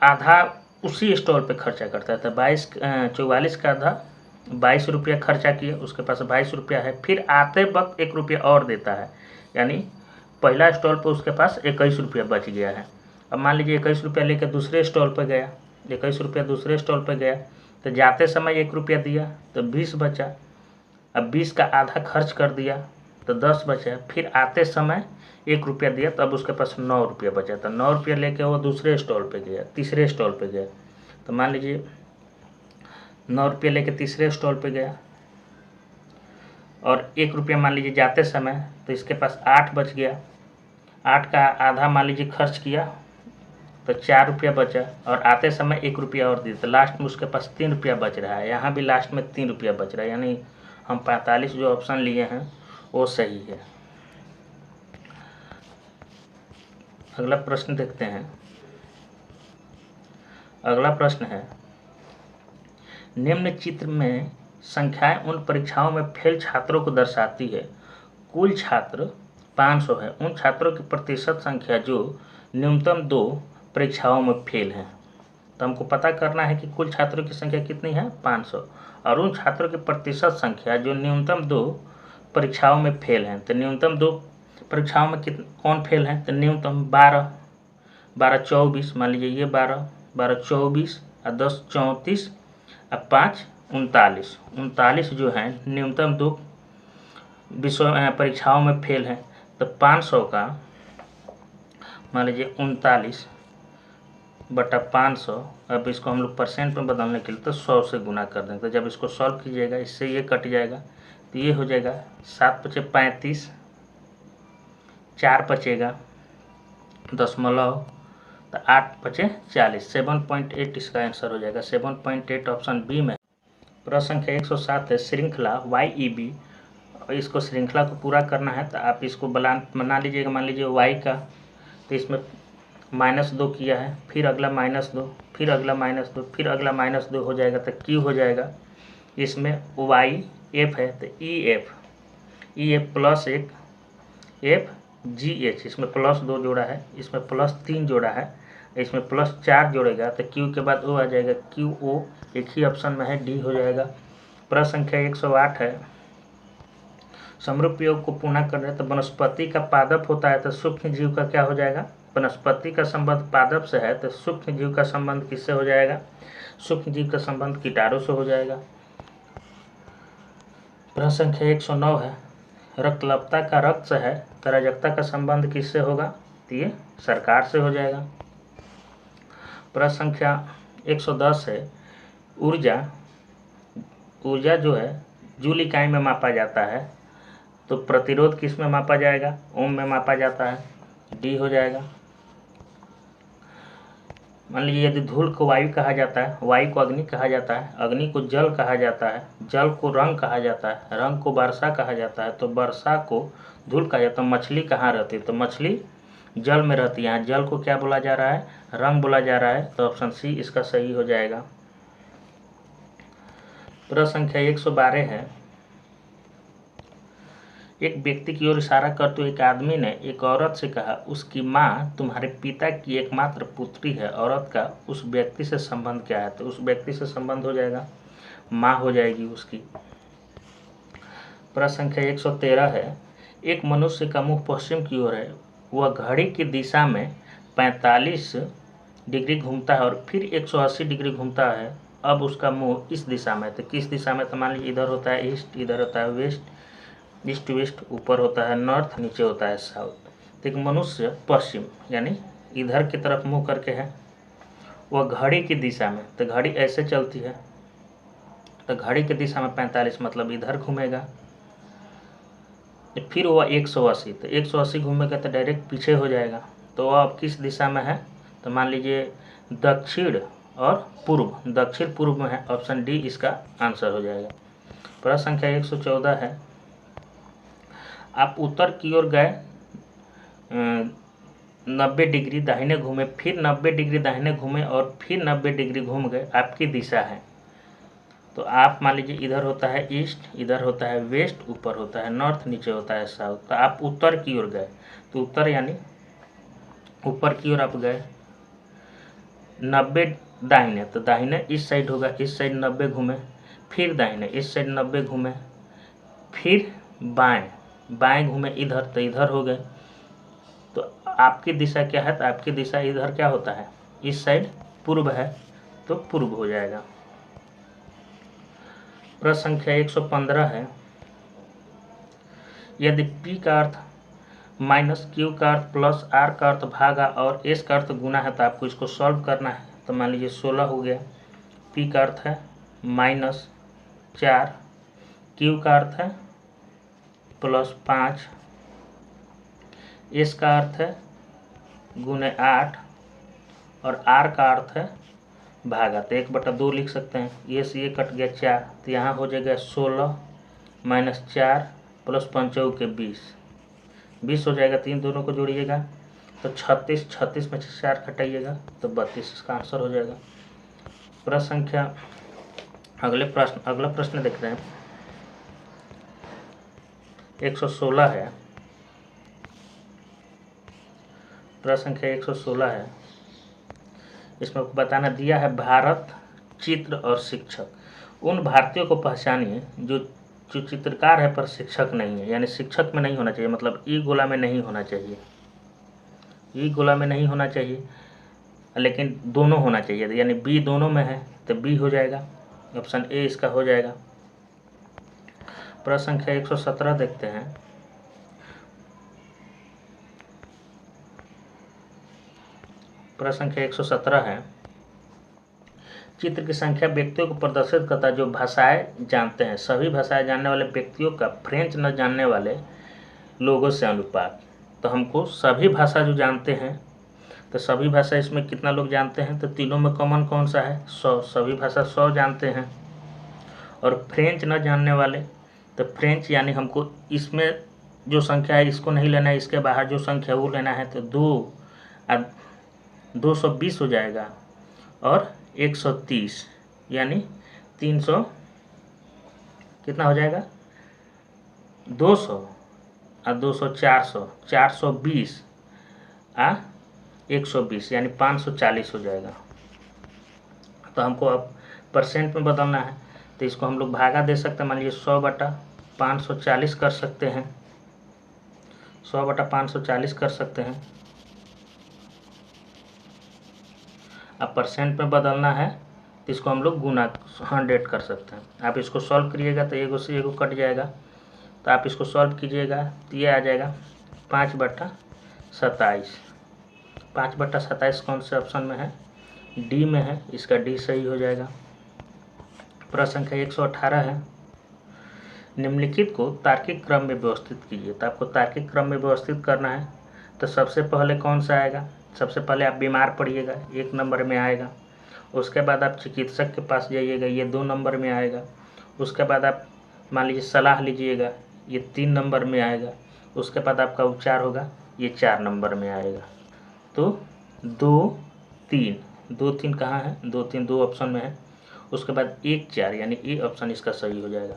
आधा उसी स्टॉल पे खर्चा करता है, तो 44 का आधा 22 रुपया खर्चा किया, उसके पास 22 रुपया है, फिर आते वक्त 1 रुपया और देता है, यानी पहला स्टॉल पे उसके पास 21 रुपया बच गया है। अब मान लीजिए 21 रुपया लेकर दूसरे स्टॉल पर गया, 21 रुपया दूसरे स्टॉल पर गया तो जाते समय 1 रुपया दिया तो 20 बचा, अब 20 का आधा खर्च कर दिया तो 10 बचा, फिर आते समय 1 रुपया दिया तो अब उसके पास 9 रुपया बचा, तो 9 रुपया लेके वो दूसरे स्टॉल पे गया, तीसरे स्टॉल पे गया, तो मान लीजिए 9 रुपया लेके तीसरे स्टॉल पे गया और 1 रुपया मान लीजिए जाते समय, तो इसके पास 8 बच गया, 8 का आधा मान लीजिए खर्च किया तो 4 रुपया बचा, और आते समय 1 रुपया और दिया, तो लास्ट में उसके पास 3 रुपया बच रहा है, यहाँ भी लास्ट में 3 रुपया बच रहा है, यानी हम 45 जो ऑप्शन लिए हैं वो सही है। अगला प्रश्न देखते हैं। अगला प्रश्न है, निम्न चित्र में संख्याएं उन परीक्षाओं में फेल छात्रों को दर्शाती है। कुल छात्र 500 है, उन छात्रों की प्रतिशत संख्या जो न्यूनतम 2 परीक्षाओं में फेल हैं। तो हमको पता करना है कि कुल छात्रों की संख्या कितनी है, 500, और उन छात्रों की प्रतिशत संख्या जो न्यूनतम 2 परीक्षाओं में फेल हैं। तो न्यूनतम 2 परीक्षाओं में कौन फेल हैं, तो न्यूनतम 12, 24, मान लीजिए ये 12, 24 और 10 34 और 5 39 जो हैं न्यूनतम 2 विषय परीक्षाओं में फेल हैं। तो 500 का मान लीजिए 39/500, अब इसको हम लोग परसेंट में बदलने के लिए तो 100 से गुना कर देंगे। तो जब इसको सॉल्व कीजिएगा इससे ये कट जाएगा, तो ये हो जाएगा 7 × 5 = 35, 4 बचेगा दशमलव, तो 8 × 5 = 40, 7.8 इसका आंसर हो जाएगा। 7.8 ऑप्शन बी में। प्रश्न संख्या 107 है, श्रृंखला YEB, इसको श्रृंखला को पूरा करना है तो आप इसको बना लीजिएगा। मान लीजिए y का, तो इसमें -2 किया है, फिर अगला -2, फिर अगला -2, फिर अगला -2 हो जाएगा तो Q हो जाएगा। इसमें YF है तो EF प्लस 1 FGH, इसमें +2 जोड़ा है, इसमें +3 जोड़ा है, इसमें +4 जोड़ेगा तो Q के बाद O आ जाएगा, QO एक ही ऑप्शन में है, D हो जाएगा। प्रश्न संख्या 108 है, समरूप योग को पूर्ण कर रहे तो वनस्पति का पादप होता है तो सूक्ष्म जीव का क्या हो जाएगा, वनस्पति का संबंध पादप से है तो सूक्ष्म जीव का संबंध किससे हो जाएगा, सूक्ष्म जीव का संबंध कीटाणु से हो जाएगा। प्रश्न संख्या 109 है, रक्तलब्धता का रक्त से है तो अराजकता का संबंध किससे होगा, तो ये सरकार से हो जाएगा। प्रश्न संख्या 110 है, ऊर्जा जो है जूल इकाई में मापा जाता है तो प्रतिरोध किस में मापा जाएगा, ओम में मापा जाता है, डी हो जाएगा। मान लीजिए यदि धूल को वायु कहा जाता है, वायु को अग्नि कहा जाता है, अग्नि को जल कहा जाता है, जल को रंग कहा जाता है, रंग को वर्षा कहा जाता है, तो वर्षा को धूल कहा जाता है। मछली कहाँ रहती है, तो मछली जल में रहती है। यहाँ जल को क्या बोला जा रहा है, रंग बोला जा रहा है, तो ऑप्शन सी इसका सही हो जाएगा। प्रश्न संख्या 112 है, एक व्यक्ति की ओर इशारा करते हुए एक आदमी ने एक औरत से कहा, उसकी माँ तुम्हारे पिता की एकमात्र पुत्री है। औरत का उस व्यक्ति से संबंध क्या है, तो उस व्यक्ति से संबंध हो जाएगा माँ हो जाएगी उसकी। प्रश्न संख्या 113 है, एक मनुष्य का मुंह पश्चिम की ओर है, वह घड़ी की दिशा में 45 डिग्री घूमता है और फिर 180 डिग्री घूमता है। अब उसका मुंह इस दिशा में, तो किस दिशा में, तो मान लीजिए इधर होता है ईस्ट, इधर होता है वेस्ट, ईस्ट वेस्ट, ऊपर होता है नॉर्थ, नीचे होता है साउथ। तो एक मनुष्य पश्चिम यानी इधर की तरफ मुंह करके है, वह घड़ी की दिशा में, तो घड़ी ऐसे चलती है तो घड़ी की दिशा में 45 मतलब इधर घूमेगा। फिर वह 180, तो 180 घूमेगा तो डायरेक्ट पीछे हो जाएगा। तो वह अब किस दिशा में है, तो मान लीजिए दक्षिण और पूर्व, दक्षिण पूर्व में है, ऑप्शन डी इसका आंसर हो जाएगा। प्रश्न संख्या 114 है, आप उत्तर की ओर गए, 90 डिग्री दाहिने घूमे, फिर 90 डिग्री दाहिने घूमे और फिर 90 डिग्री घूम गए, आपकी दिशा है। तो आप मान लीजिए इधर होता है ईस्ट, इधर होता है वेस्ट, ऊपर होता है नॉर्थ, नीचे होता है साउथ। तो आप उत्तर की ओर गए, तो उत्तर यानी ऊपर की ओर आप गए, 90 दाहिने, तो दाहिने इस साइड होगा, इस साइड 90 घूमे, फिर दाहिने इस साइड 90 घूमे, फिर बाएं घूमे इधर, तो इधर हो गए। तो आपकी दिशा क्या है, तो आपकी दिशा इधर क्या होता है, इस साइड पूर्व है, तो पूर्व हो जाएगा। प्रश्न संख्या 115 है, यदि P का अर्थ माइनस Q का अर्थ प्लस R का अर्थ भागा और S का अर्थ गुना है तो आपको इसको सॉल्व करना है। तो मान लीजिए 16 हो गया, P का अर्थ है -4, Q का अर्थ है +5, S का अर्थ है गुने 8 और R का अर्थ है भागा, तो 1/2 लिख सकते हैं। ये से ये कट गया 4, तो यहाँ हो जाएगा 16 -4 + 5 के 20 हो जाएगा। 3 दोनों को जोड़िएगा तो 36, 36 में से 4 घटाइएगा तो 32 इसका आंसर हो जाएगा। प्रश्न संख्या अगला प्रश्न देखते हैं। 116 है, प्रश्न संख्या 116 है। इसमें बताना दिया है भारत, चित्र और शिक्षक। उन भारतीयों को पहचानिए जो जो चित्रकार है पर शिक्षक नहीं है, यानी शिक्षक में नहीं होना चाहिए, मतलब ई गोला में नहीं होना चाहिए, ई गोला में नहीं होना चाहिए, लेकिन दोनों होना चाहिए, यानी बी दोनों में है तो बी हो जाएगा, ऑप्शन ए इसका हो जाएगा। प्रश्न संख्या 117 देखते हैं। प्रश्न संख्या 117 है। चित्र की संख्या व्यक्तियों को प्रदर्शित करता है जो भाषाएं जानते हैं। सभी भाषाएं जानने वाले व्यक्तियों का फ्रेंच न जानने वाले लोगों से अनुपात। तो हमको सभी भाषा जो जानते हैं, तो सभी भाषा इसमें कितना लोग जानते हैं, तो तीनों में कॉमन कौन सा है, 100। सभी भाषा 100 जानते हैं। और फ्रेंच न जानने वाले, तो फ्रेंच यानी हमको इसमें जो संख्या है इसको नहीं लेना है, इसके बाहर जो संख्या वो लेना है, तो 220 हो जाएगा और 130 यानी 300 कितना हो जाएगा, 200 और 200 400, 420 आ 120 यानी 540 हो जाएगा। तो हमको अब परसेंट में बदलना है, तो इसको हम लोग भागा दे सकते हैं। मान लीजिए 100/540 कर सकते हैं, 100/540 कर सकते हैं। अब परसेंट में बदलना है तो इसको हम लोग गुना 100 कर सकते हैं। आप इसको सॉल्व करिएगा तो एगो से एगो कट जाएगा, तो आप इसको सॉल्व कीजिएगा तो ये आ जाएगा 5/27। 5/27 कौन से ऑप्शन में है, डी में है, इसका डी सही हो जाएगा। प्रश्न संख्या 118 है। निम्नलिखित को तार्किक क्रम में व्यवस्थित कीजिए। तो आपको तार्किक क्रम में व्यवस्थित करना है, तो सबसे पहले कौन सा आएगा, सबसे पहले आप बीमार पड़िएगा, 1 नंबर में आएगा। उसके बाद आप चिकित्सक के पास जाइएगा, ये 2 नंबर में आएगा। उसके बाद आप मान लीजिए सलाह लीजिएगा, ये 3 नंबर में आएगा। उसके बाद आपका उपचार होगा, ये 4 नंबर में आएगा। तो 2 3, 2 3 कहाँ है, 2 3 2 ऑप्शन में है। उसके बाद 1 4 यानी ए ऑप्शन इसका सही हो जाएगा।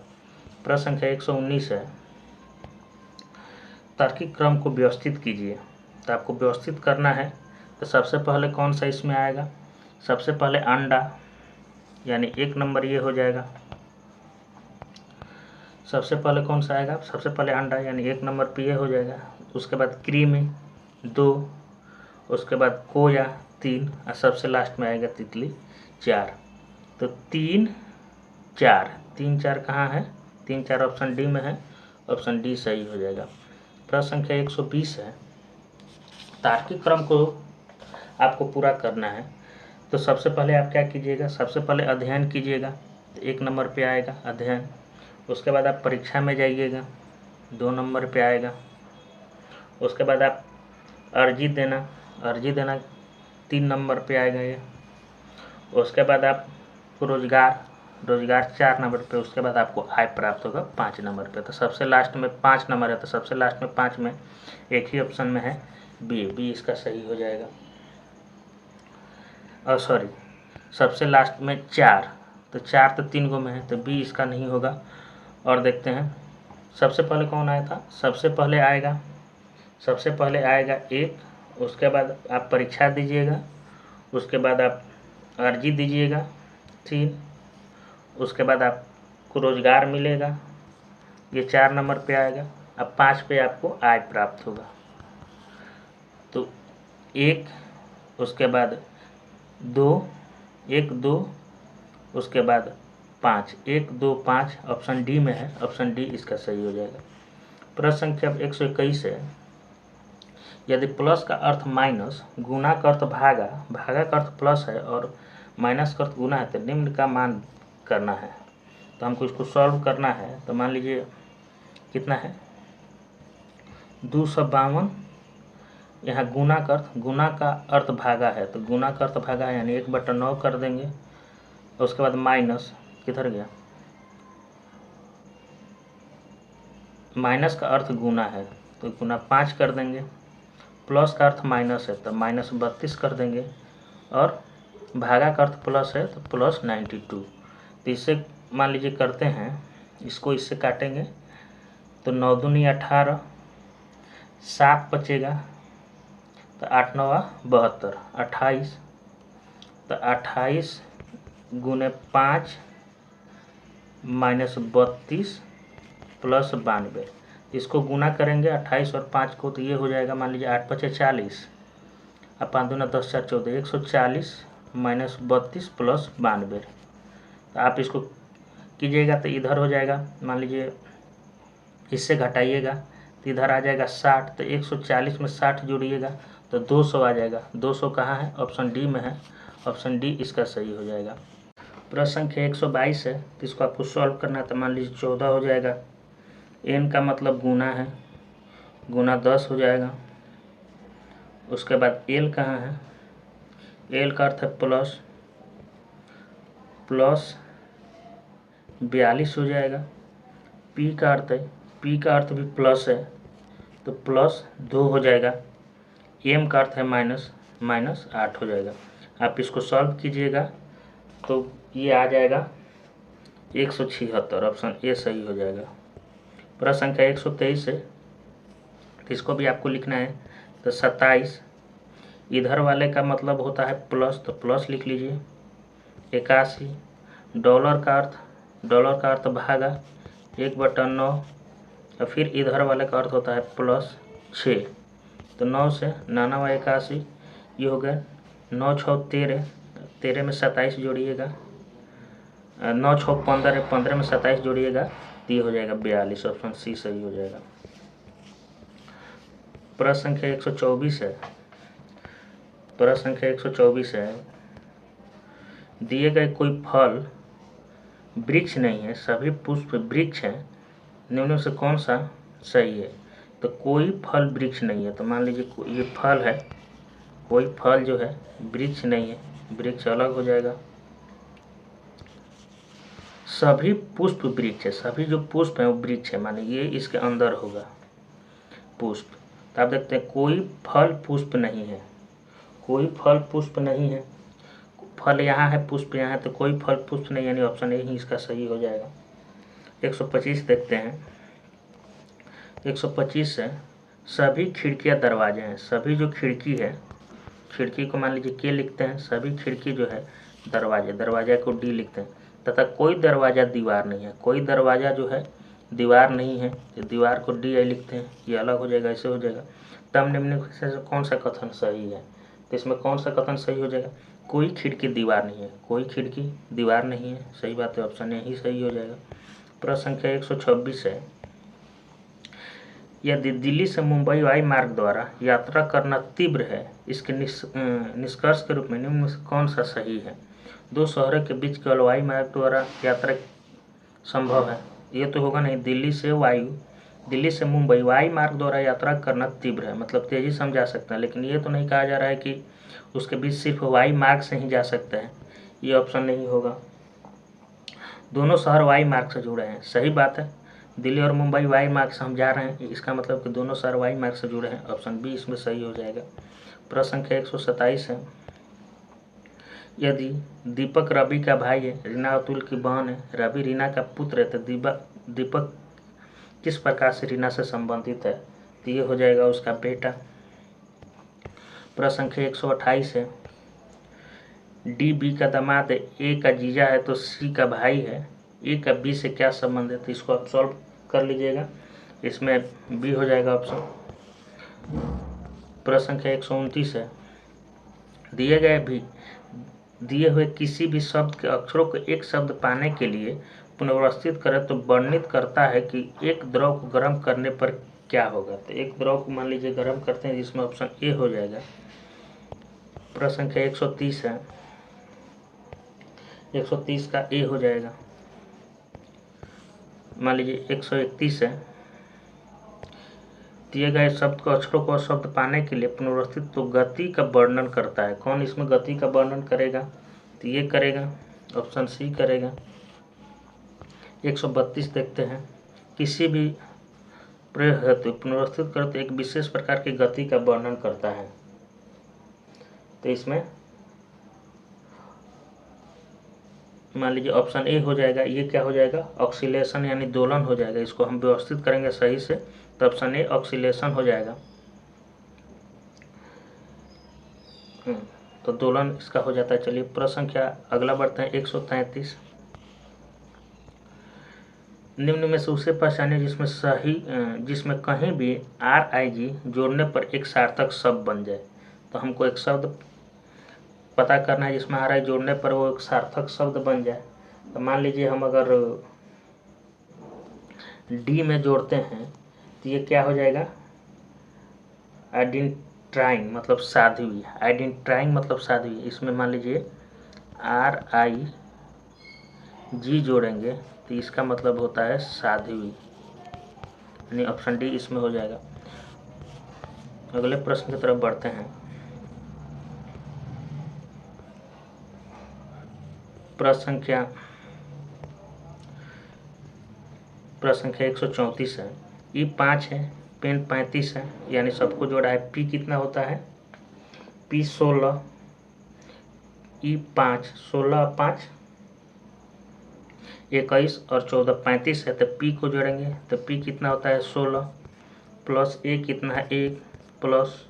प्रश्न संख्या 119 है। तार्किक क्रम को व्यवस्थित कीजिए। तो आपको व्यवस्थित करना है, तो सबसे पहले कौन सा इसमें आएगा, सबसे पहले अंडा यानी 1 नंबर ये हो जाएगा। सबसे पहले कौन सा आएगा, सबसे पहले अंडा यानी 1 नंबर पे ये हो जाएगा। उसके बाद कृमि 2, उसके बाद कोया 3 और सबसे लास्ट में आएगा तितली 4। तो 3 4 3 4 कहाँ है, 3 4 ऑप्शन डी में है, ऑप्शन डी सही हो जाएगा। प्रश्न संख्या 120 है। तार्किक क्रम को आपको पूरा करना है, तो सबसे पहले आप क्या कीजिएगा, सबसे पहले अध्ययन कीजिएगा, तो 1 नंबर पे आएगा अध्ययन। उसके बाद आप परीक्षा में जाइएगा, 2 नंबर पे आएगा। उसके बाद आप अर्जी देना 3 नंबर पे आएगा ये। उसके बाद आप रोजगार 4 नंबर पे। उसके बाद आपको आय प्राप्त होगा 5 नंबर पे। तो सबसे लास्ट में 5 नंबर है, तो सबसे लास्ट में 5 में एक ही ऑप्शन में है बी इसका सही हो जाएगा। और सॉरी, सबसे लास्ट में 4, तो 4 तो 3 गो में है, तो बी इसका नहीं होगा। और देखते हैं सबसे पहले कौन आया था, सबसे पहले आएगा 1। उसके बाद आप परीक्षा दीजिएगा, उसके बाद आप अर्जी दीजिएगा 3। उसके बाद आपको रोजगार मिलेगा, ये 4 नंबर पे आएगा। अब 5 पे आपको आय प्राप्त होगा, तो 1, उसके बाद 2 1 2, उसके बाद 5 1 2 5 ऑप्शन डी में है, ऑप्शन डी इसका सही हो जाएगा। प्रश्न संख्या 121 है। यदि प्लस का अर्थ माइनस, गुना का अर्थ भागा, भागा का अर्थ प्लस है और माइनस का अर्थ गुना है, तो निम्न का मान करना है। तो हमको इसको सॉल्व करना है। तो मान लीजिए कितना है, 252। यहाँ गुना का अर्थ भागा है, तो गुना का अर्थ भागा है यानी 1/9 कर देंगे। उसके बाद माइनस किधर गया, माइनस का अर्थ गुना है, तो गुना 5 कर देंगे। प्लस का अर्थ माइनस है तो -32 कर देंगे, और भागा का अर्थ प्लस है तो +92। तो इससे मान लीजिए करते हैं, इसको इससे काटेंगे तो 9 दूनी 18, 7 बचेगा तो 8 9 72, 28, तो 28 गुने 5 -32 + 92। इसको गुना करेंगे 28 और 5 को तो ये हो जाएगा, मान लीजिए 8 5 40, अब 5 दूना 10 4 14, 140 -32 + 92। तो आप इसको कीजिएगा तो इधर हो जाएगा, मान लीजिए इससे घटाइएगा तो इधर आ जाएगा 60, तो 140 में 60 जोड़िएगा तो 200 आ जाएगा। 200 कहाँ है? ऑप्शन डी में है, ऑप्शन डी इसका सही हो जाएगा। प्रश्न संख्या 122 है, तो इसको आपको सॉल्व करना है। तो मान लीजिए 14 हो जाएगा, n का मतलब गुना है, गुना 10 हो जाएगा। उसके बाद l कहाँ है? l का अर्थ है प्लस, प्लस 42 हो जाएगा। p का अर्थ है, p का अर्थ भी प्लस है तो +2 हो जाएगा। m का अर्थ है माइनस, -8 हो जाएगा। आप इसको सॉल्व कीजिएगा तो ये आ जाएगा 176, ऑप्शन ए सही हो जाएगा। प्रश्न संख्या 123 है, तो इसको भी आपको लिखना है। तो 27 इधर वाले का मतलब होता है प्लस, तो प्लस लिख लीजिए। 81 डॉलर का अर्थ भागा 1/9, और फिर इधर वाले का अर्थ होता है +6, तो 9 से 9 81, ये हो गया 9 6 13, 13 में 27 जोड़िएगा, 9 6 15, 15 में 27 जोड़िएगा तो ये हो जाएगा 42, ऑप्शन सी सही हो जाएगा। प्रश्न संख्या 124 है, प्रश्न संख्या 124 है, दिए गए कोई फल वृक्ष नहीं है, सभी पुष्प वृक्ष हैं, निम्न में से कौन सा सही है? तो कोई फल वृक्ष नहीं है, तो मान लीजिए ये फल है, कोई फल जो है वृक्ष नहीं है, वृक्ष अलग हो जाएगा। सभी पुष्प वृक्ष है, सभी जो पुष्प है वो वृक्ष है, माने ये इसके अंदर होगा पुष्प। तो आप देखते हैं कोई फल पुष्प नहीं है, कोई फल पुष्प नहीं है, फल यहाँ है पुष्प यहाँ है, तो कोई फल पुष्प नहीं, यानी ऑप्शन ए ही इसका सही हो जाएगा। 125 देखते हैं, 125 है, सभी खिड़कियाँ दरवाजे हैं, सभी जो खिड़की है, खिड़की को मान लीजिए के लिखते हैं, सभी खिड़की जो है दरवाजे, दरवाजा को डी लिखते हैं, तथा कोई दरवाज़ा दीवार नहीं है, कोई दरवाज़ा जो है दीवार नहीं है, तो दीवार को डी आई लिखते हैं, ये अलग हो जाएगा, ऐसे हो जाएगा। तब निम्नलिखित से कौन सा कथन सही है? तो इसमें कौन सा कथन सही हो जाएगा? कोई खिड़की दीवार नहीं है, कोई खिड़की दीवार नहीं है, सही बात है, ऑप्शन ए ही सही हो जाएगा। प्रश्न संख्या 126 है, यदि दिल्ली से मुंबई वायु मार्ग द्वारा यात्रा करना तीव्र है, इसके निष्कर्ष के रूप में निम्न में से कौन सा सही है? दो शहरों के बीच केवल वायु मार्ग द्वारा यात्रा संभव है, ये तो होगा नहीं। दिल्ली से मुंबई वायु मार्ग द्वारा यात्रा करना तीव्र है, मतलब तेजी से हम जा सकते हैं, लेकिन ये तो नहीं कहा जा रहा है कि उसके बीच सिर्फ वायु मार्ग से ही जा सकते हैं, ये ऑप्शन नहीं होगा। दोनों शहर वायु मार्ग से जुड़े हैं, सही बात है, दिल्ली और मुंबई वायु मार्ग से हम जा रहे हैं, इसका मतलब कि दोनों शहर वायु मार्ग से जुड़े हैं, ऑप्शन बी इसमें सही हो जाएगा। प्रश्न संख्या 127 है, यदि दीपक रवि का भाई है, रीना अतुल की बहन है, रवि रीना का पुत्र है, तो दीपक किस प्रकार से रीना से संबंधित है? तो ये हो जाएगा उसका बेटा। प्रश्न संख्या 128 है, डी बी का दामाद है, ए का जीजा है तो सी का भाई है, ए का बी से क्या संबंध है? तो इसको आप सॉल्व कर लीजिएगा, इसमें बी हो जाएगा ऑप्शन। प्रश्न संख्या 129 है, दिए हुए किसी भी शब्द के अक्षरों को एक शब्द पाने के लिए पुनर्व्यवस्थित करें तो वर्णित करता है कि एक द्रव को गर्म करने पर क्या होगा? तो एक द्रव को मान लीजिए गर्म करते हैं, जिसमें ऑप्शन ए हो जाएगा। प्रश्न संख्या 130 है, 130 का ए हो जाएगा। मान लीजिए 131 है, दिए गए शब्द को अक्षरों को शब्द पाने के लिए पुनर्व्यवस्थित तो गति का वर्णन करता है, कौन इसमें गति का वर्णन करेगा? तो ये करेगा, ऑप्शन सी करेगा। 132 देखते हैं, किसी भी प्रयोग हेतु पुनर्वस्थित करो तो एक विशेष प्रकार की गति का वर्णन करता है। तो इसमें मान लीजिए ऑप्शन ए हो जाएगा, ये क्या हो जाएगा, ऑक्सीलेशन यानी दोलन हो जाएगा। इसको हम व्यवस्थित करेंगे सही से तो ऑप्शन ए ऑक्सीलेशन हो जाएगा। तो दोलन इसका हो जाता है। चलिए प्रश्न संख्या अगला बढ़ते हैं 133। निम्न में से उसे पहचाने जिसमें कहीं भी RIG जोड़ने पर एक सार्थक शब्द बन जाए। तो हमको एक शब्द पता करना है जिसमें RI जोड़ने पर वो एक सार्थक शब्द बन जाए। तो मान लीजिए हम अगर D में जोड़ते हैं तो ये क्या हो जाएगा, आइडेंट्राइंग मतलब साध्वी। आइडेंट्राइंग मतलब साध्वी। इसमें मान लीजिए RIG जोड़ेंगे तो इसका मतलब होता है साध्वी, यानी ऑप्शन डी इसमें हो जाएगा। अगले प्रश्न की तरफ बढ़ते हैं। प्रश्न संख्या 134 है। ई 5 है, पेन 35 है, यानी सबको जोड़ा है। पी कितना होता है, पी 16, ई 5, 16 5 21 और 14 35 है। तो पी को जोड़ेंगे तो पी कितना होता है 16 प्लस ए कितना है 1 प्लस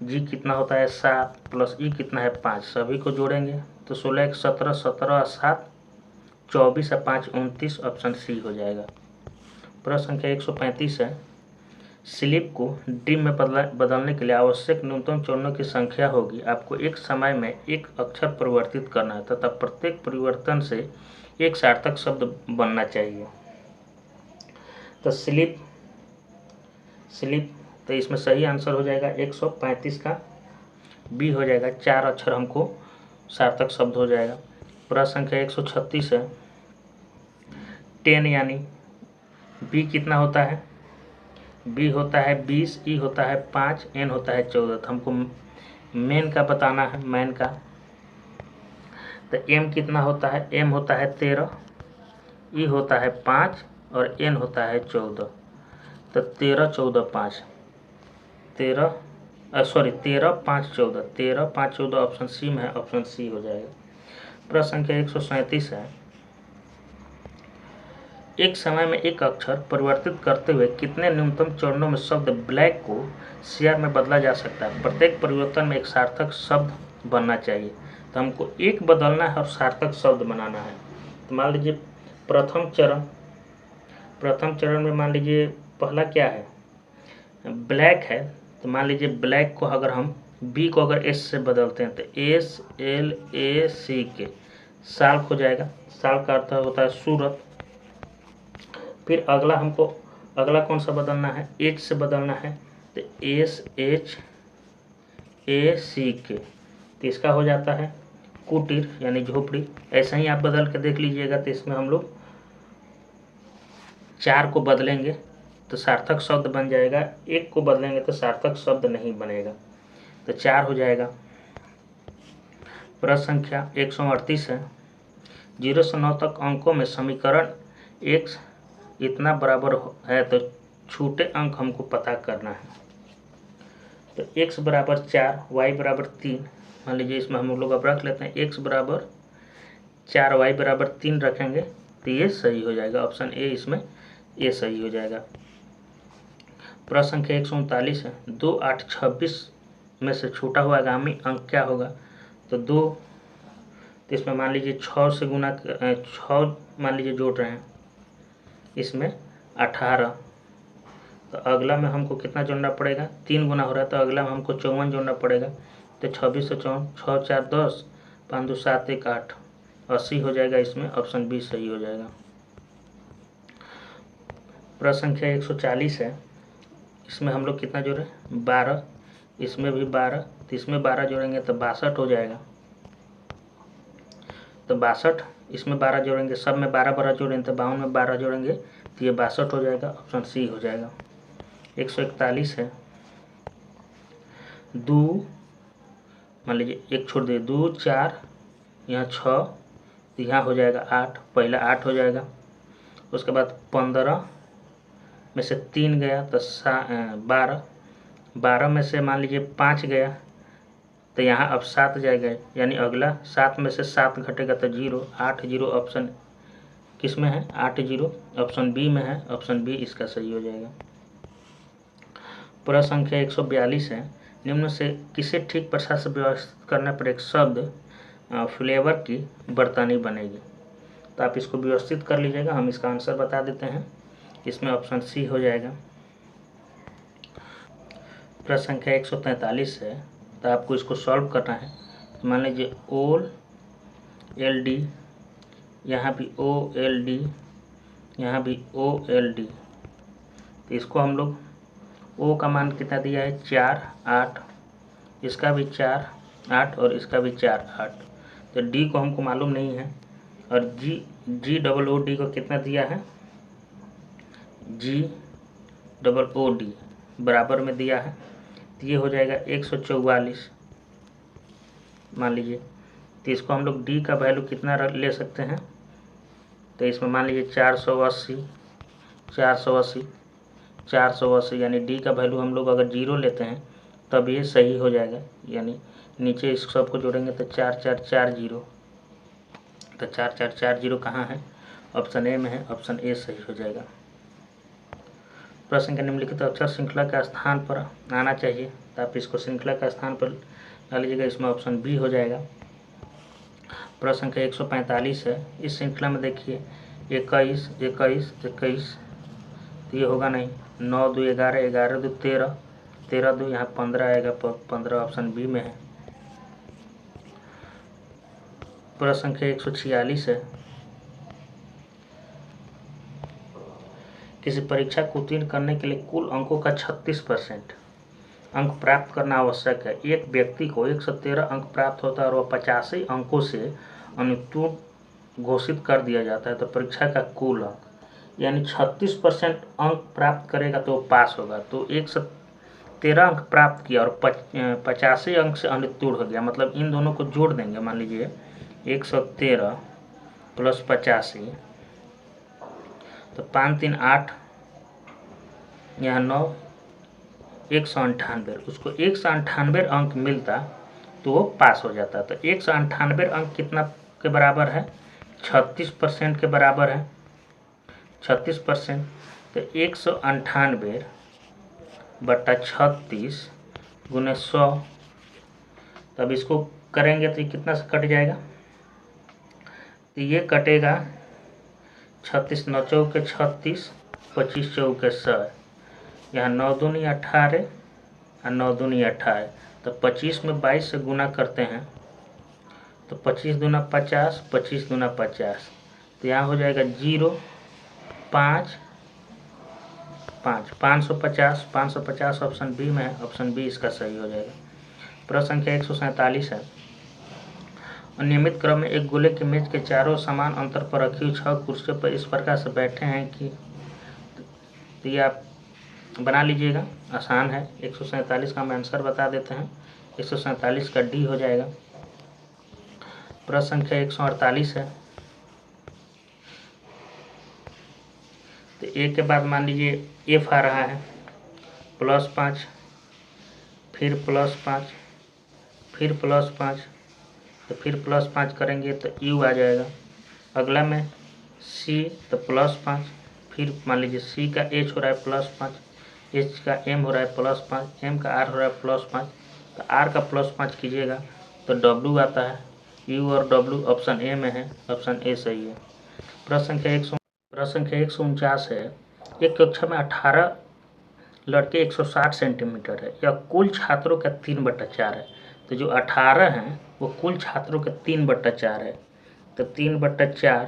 जी कितना होता है 7 प्लस ई कितना है 5। सभी को जोड़ेंगे तो 16 1 17, 17 7 24 और 5 29, ऑप्शन सी हो जाएगा। प्रश्न संख्या 135 है। स्लिप को ड्रीम में बदलने के लिए आवश्यक न्यूनतम चरणों की संख्या होगी। आपको एक समय में एक अक्षर परिवर्तित करना है तथा प्रत्येक परिवर्तन से एक सार्थक शब्द बनना चाहिए। तो स्लिप तो इसमें सही आंसर हो जाएगा 135 का बी हो जाएगा। 4 अक्षर हमको सार्थक शब्द हो जाएगा। प्रश्न संख्या 136 है। 10 यानी बी कितना होता है, बी होता है 20, ई होता है 5, एन होता है 14। तो हमको मेन का बताना है, मैन का। तो एम कितना होता है, एम होता है 13, ई होता है 5 और एन होता है 14। तो 13 14 5 13 5 14 13 5 14 ऑप्शन सी में है, ऑप्शन सी हो जाएगा। प्रश्न संख्या 137 है। एक समय में एक अक्षर परिवर्तित करते हुए कितने न्यूनतम चरणों में शब्द ब्लैक को सीआर में बदला जा सकता है। प्रत्येक परिवर्तन में एक सार्थक शब्द बनना चाहिए। तो हमको एक बदलना है और सार्थक शब्द बनाना है। तो मान लीजिए प्रथम चरण में मान लीजिए पहला क्या है, ब्लैक है। तो मान लीजिए ब्लैक को अगर हम बी को अगर एस से बदलते हैं तो SLAC साल्क हो जाएगा। साल्क का अर्थ होता है सूरत। फिर अगला कौन सा बदलना है, एच से बदलना है तो SHACK। तो इसका हो जाता है कुटीर यानी झोपड़ी। ऐसा ही आप बदल के देख लीजिएगा। तो इसमें हम लोग 4 को बदलेंगे तो सार्थक शब्द बन जाएगा, 1 को बदलेंगे तो सार्थक शब्द नहीं बनेगा। तो 4 हो जाएगा। प्रश्न संख्या 138 है। 0 से 9 तक अंकों में समीकरण x इतना बराबर है तो छूटे अंक हमको पता करना है। तो x बराबर 4, y बराबर 3। मान लीजिए इसमें हम लोग अब रख लेते हैं x बराबर 4, y बराबर 3 रखेंगे तो ये सही हो जाएगा। ऑप्शन ए इसमें ये सही हो जाएगा। प्रश्न संख्या 139 है। 2 8 26 में से छूटा हुआ आगामी अंक क्या होगा। तो 2, तो इसमें मान लीजिए 6 से गुना 6 मान लीजिए जोड़ रहे हैं, इसमें 18। तो अगला में हमको कितना जोड़ना पड़ेगा, 3 गुना हो रहा है तो अगला में हमको 54 जोड़ना पड़ेगा। तो 26 से 54, 6 4 10, 5 2 7 1 8, 80 हो जाएगा। इसमें ऑप्शन बी सही हो जाएगा। प्रश्न संख्या 140 है। इसमें हम लोग कितना जोड़े 12, इसमें भी 12, तो इसमें 12 जोड़ेंगे तो 62 हो जाएगा। तो 62, इसमें 12 जोड़ेंगे, सब में 12 12 जोड़ेंगे तो 52 में 12 जोड़ेंगे तो ये 62 हो जाएगा। ऑप्शन सी हो जाएगा। 141 है। 2 मान लीजिए 1 छोड़ दिए, 2 4 यहाँ 6 तो यहाँ हो जाएगा 8, पहला 8 हो जाएगा। उसके बाद 15 में से 3 गया तो 12, 12 में से मान लीजिए 5 गया तो यहाँ अब 7 जाएगा, यानी अगला 7 में से 7 घटेगा तो 0, 8 0 ऑप्शन किस में है, 8 0 ऑप्शन बी में है, ऑप्शन बी इसका सही हो जाएगा। प्रश्न संख्या 142 है, निम्न से किसे ठीक प्रसार से व्यवस्थित करने पर एक शब्द फ्लेवर की बरतनी बनेगी। तो आप इसको व्यवस्थित कर लीजिएगा, हम इसका आंसर बता देते हैं, इसमें ऑप्शन सी हो जाएगा। प्रश्न संख्या 143 है, तो आपको इसको सॉल्व करना है। तो मान लीजिए OLD, यहाँ भी OLD, यहाँ भी OLD, तो इसको हम लोग O का मान कितना दिया है 4 8, इसका भी 4 8 और इसका भी 4 8, तो D को हमको मालूम नहीं है, और GOOD को कितना दिया है, GOOD बराबर में दिया है, तो ये हो जाएगा 144 मान लीजिए। तो इसको हम लोग D का वैल्यू कितना ले सकते हैं, तो इसमें मान लीजिए 480 यानी D का वैल्यू हम लोग अगर 0 लेते हैं तब ये सही हो जाएगा, यानी नीचे इस सबको जोड़ेंगे तो 4440, तो 4440 कहाँ है, ऑप्शन ए में है, ऑप्शन ए सही हो जाएगा। प्रश्न के निम्नलिखित अक्षर श्रृंखला के स्थान पर आना चाहिए, तो आप इसको श्रृंखला का स्थान पर डाल लीजिएगा, इसमें ऑप्शन बी हो जाएगा। प्रश्न संख्या 145 है, इस श्रृंखला में देखिए 21 21 21, तो ये होगा नहीं, 9 2 11 11 2 13 13 2 यहाँ 15 आएगा, 15 ऑप्शन बी में है। प्रश्न संख्या 146 है, किसी परीक्षा को उत्तीर्ण करने के लिए कुल अंकों का 36% अंक प्राप्त करना आवश्यक है। एक व्यक्ति को 113 अंक प्राप्त होता है और वह 85 अंकों से अनुत्तीर्ण घोषित कर दिया जाता है, तो परीक्षा का कुल अंक यानी 36% अंक प्राप्त करेगा तो वो पास होगा। तो 113 अंक प्राप्त किया और 85 अंक से अनुत्तीर्ण हो गया, मतलब इन दोनों को जोड़ देंगे। मान लीजिए 113 प्लस 85, तो 5 3 8, यहाँ 9, 198, उसको 198 अंक मिलता तो वो पास हो जाता। तो 198 अंक कितना के बराबर है, 36% के बराबर है, 36%, तो 198 बटा 36 गुने 100, तब इसको करेंगे तो ये कितना से कट जाएगा, तो ये कटेगा 36 9 चौके 36, 25 चौके 100, यहाँ 9 दूनी 18 और 9 दूनी 18, तो 25 में 22 से गुना करते हैं तो 25 दूना 50, 25 दूना 50, तो यहाँ हो जाएगा 0 5 5 550, 550 ऑप्शन बी में है, ऑप्शन बी इसका सही हो जाएगा। प्रश्न संख्या 147 है, अनियमित क्रम में एक गोले की मेज के चारों समान अंतर पर रखी हुई 6 कुर्सियों पर इस प्रकार से बैठे हैं कि, तो ये आप बना लीजिएगा, आसान है। 147 का हम आंसर बता देते हैं, 147 का डी हो जाएगा। प्रश्न संख्या 148 है, तो ए के बाद मान लीजिए एफ आ रहा है, +5, फिर +5, फिर +5, तो फिर +5 करेंगे तो यू आ जाएगा। अगला में सी, तो +5, फिर मान लीजिए सी का एच हो रहा है +5, एच का एम हो रहा है +5, एम का आर हो रहा है +5, तो आर का +5 कीजिएगा तो डब्ल्यू आता है, यू और डब्ल्यू ऑप्शन ए में है, ऑप्शन ए सही है। प्रश्न संख्या 149 है, एक कक्षा में 18 लड़के 160 सेंटीमीटर है, या कुल छात्रों का 3/4 है, तो जो 18 हैं वो कुल छात्रों का 3/4 है, तो 3/4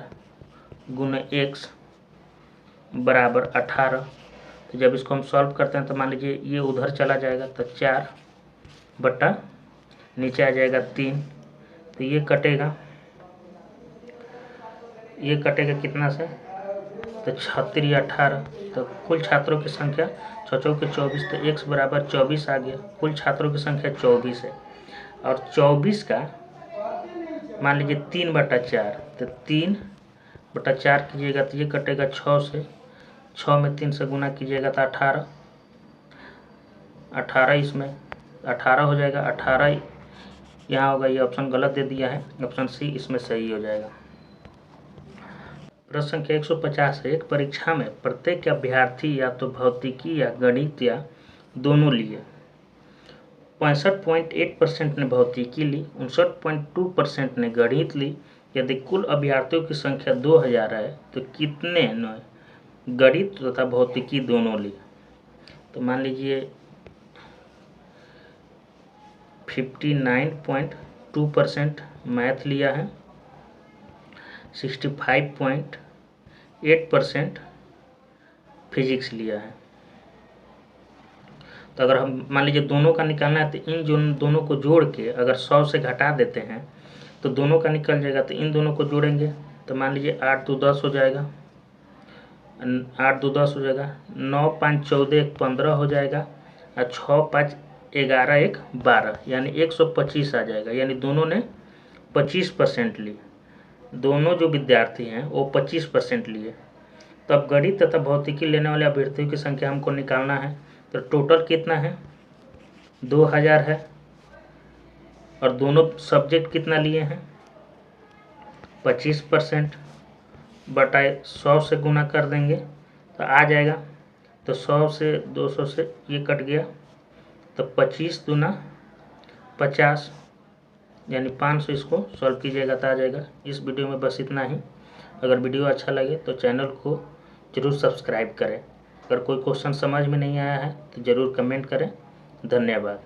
गुने x बराबर 18, तो जब इसको हम सॉल्व करते हैं तो मान लीजिए ये उधर चला जाएगा तो 4 बटा नीचे आ जाएगा 3, तो ये कटेगा कितना से, तो 36 18, तो कुल छात्रों की संख्या 6 चौके 24, तो x बराबर 24 आ गया, कुल छात्रों की संख्या 24 है, और 24 का मान लीजिए 3/4, तो 3/4 कीजिएगा तो ये कटेगा 6 से, 6 में 3 से गुना कीजिएगा तो 18, 18 इसमें 18 हो जाएगा। 18 यहाँ होगा, ये ऑप्शन गलत दे दिया है, ऑप्शन सी इसमें सही हो जाएगा। प्रश्न संख्या 150 है। एक परीक्षा में प्रत्येक अभ्यर्थी या तो भौतिकी या गणित या दोनों लिए। 65.8% ने भौतिकी ली, 59.2% ने गणित ली। यदि कुल अभ्यर्थियों की संख्या 2000 है तो कितने ने गणित तथा भौतिकी दोनों ली? तो मान लीजिए 59.2% मैथ लिया है, 65.8% फिजिक्स लिया है। तो अगर हम मान लीजिए दोनों का निकालना है तो इन दोनों को जोड़ के अगर 100 से घटा देते हैं तो दोनों का निकल जाएगा। तो इन दोनों को जोड़ेंगे तो मान लीजिए 8 2 10 हो जाएगा, 8 2 10 हो जाएगा, 9 5 14 1 15 हो जाएगा, और 6 5 11 1 12, यानी 125 आ जाएगा। यानी दोनों ने 25% ली, दोनों जो विद्यार्थी हैं वो 25% लिए। तो अब गणित तथा भौतिकी लेने वाले अभ्यर्थियों की संख्या हमको निकालना है। तो टोटल कितना है? 2000 है, और दोनों सब्जेक्ट कितना लिए हैं? 25%, बटा 100 से गुना कर देंगे तो आ जाएगा। तो 100 से 200 से ये कट गया, तो 25 दूना 50, यानी 500। इसको सॉल्व कीजिएगा तो आ जाएगा। इस वीडियो में बस इतना ही। अगर वीडियो अच्छा लगे तो चैनल को ज़रूर सब्सक्राइब करें। अगर कोई क्वेश्चन समझ में नहीं आया है तो ज़रूर कमेंट करें। धन्यवाद।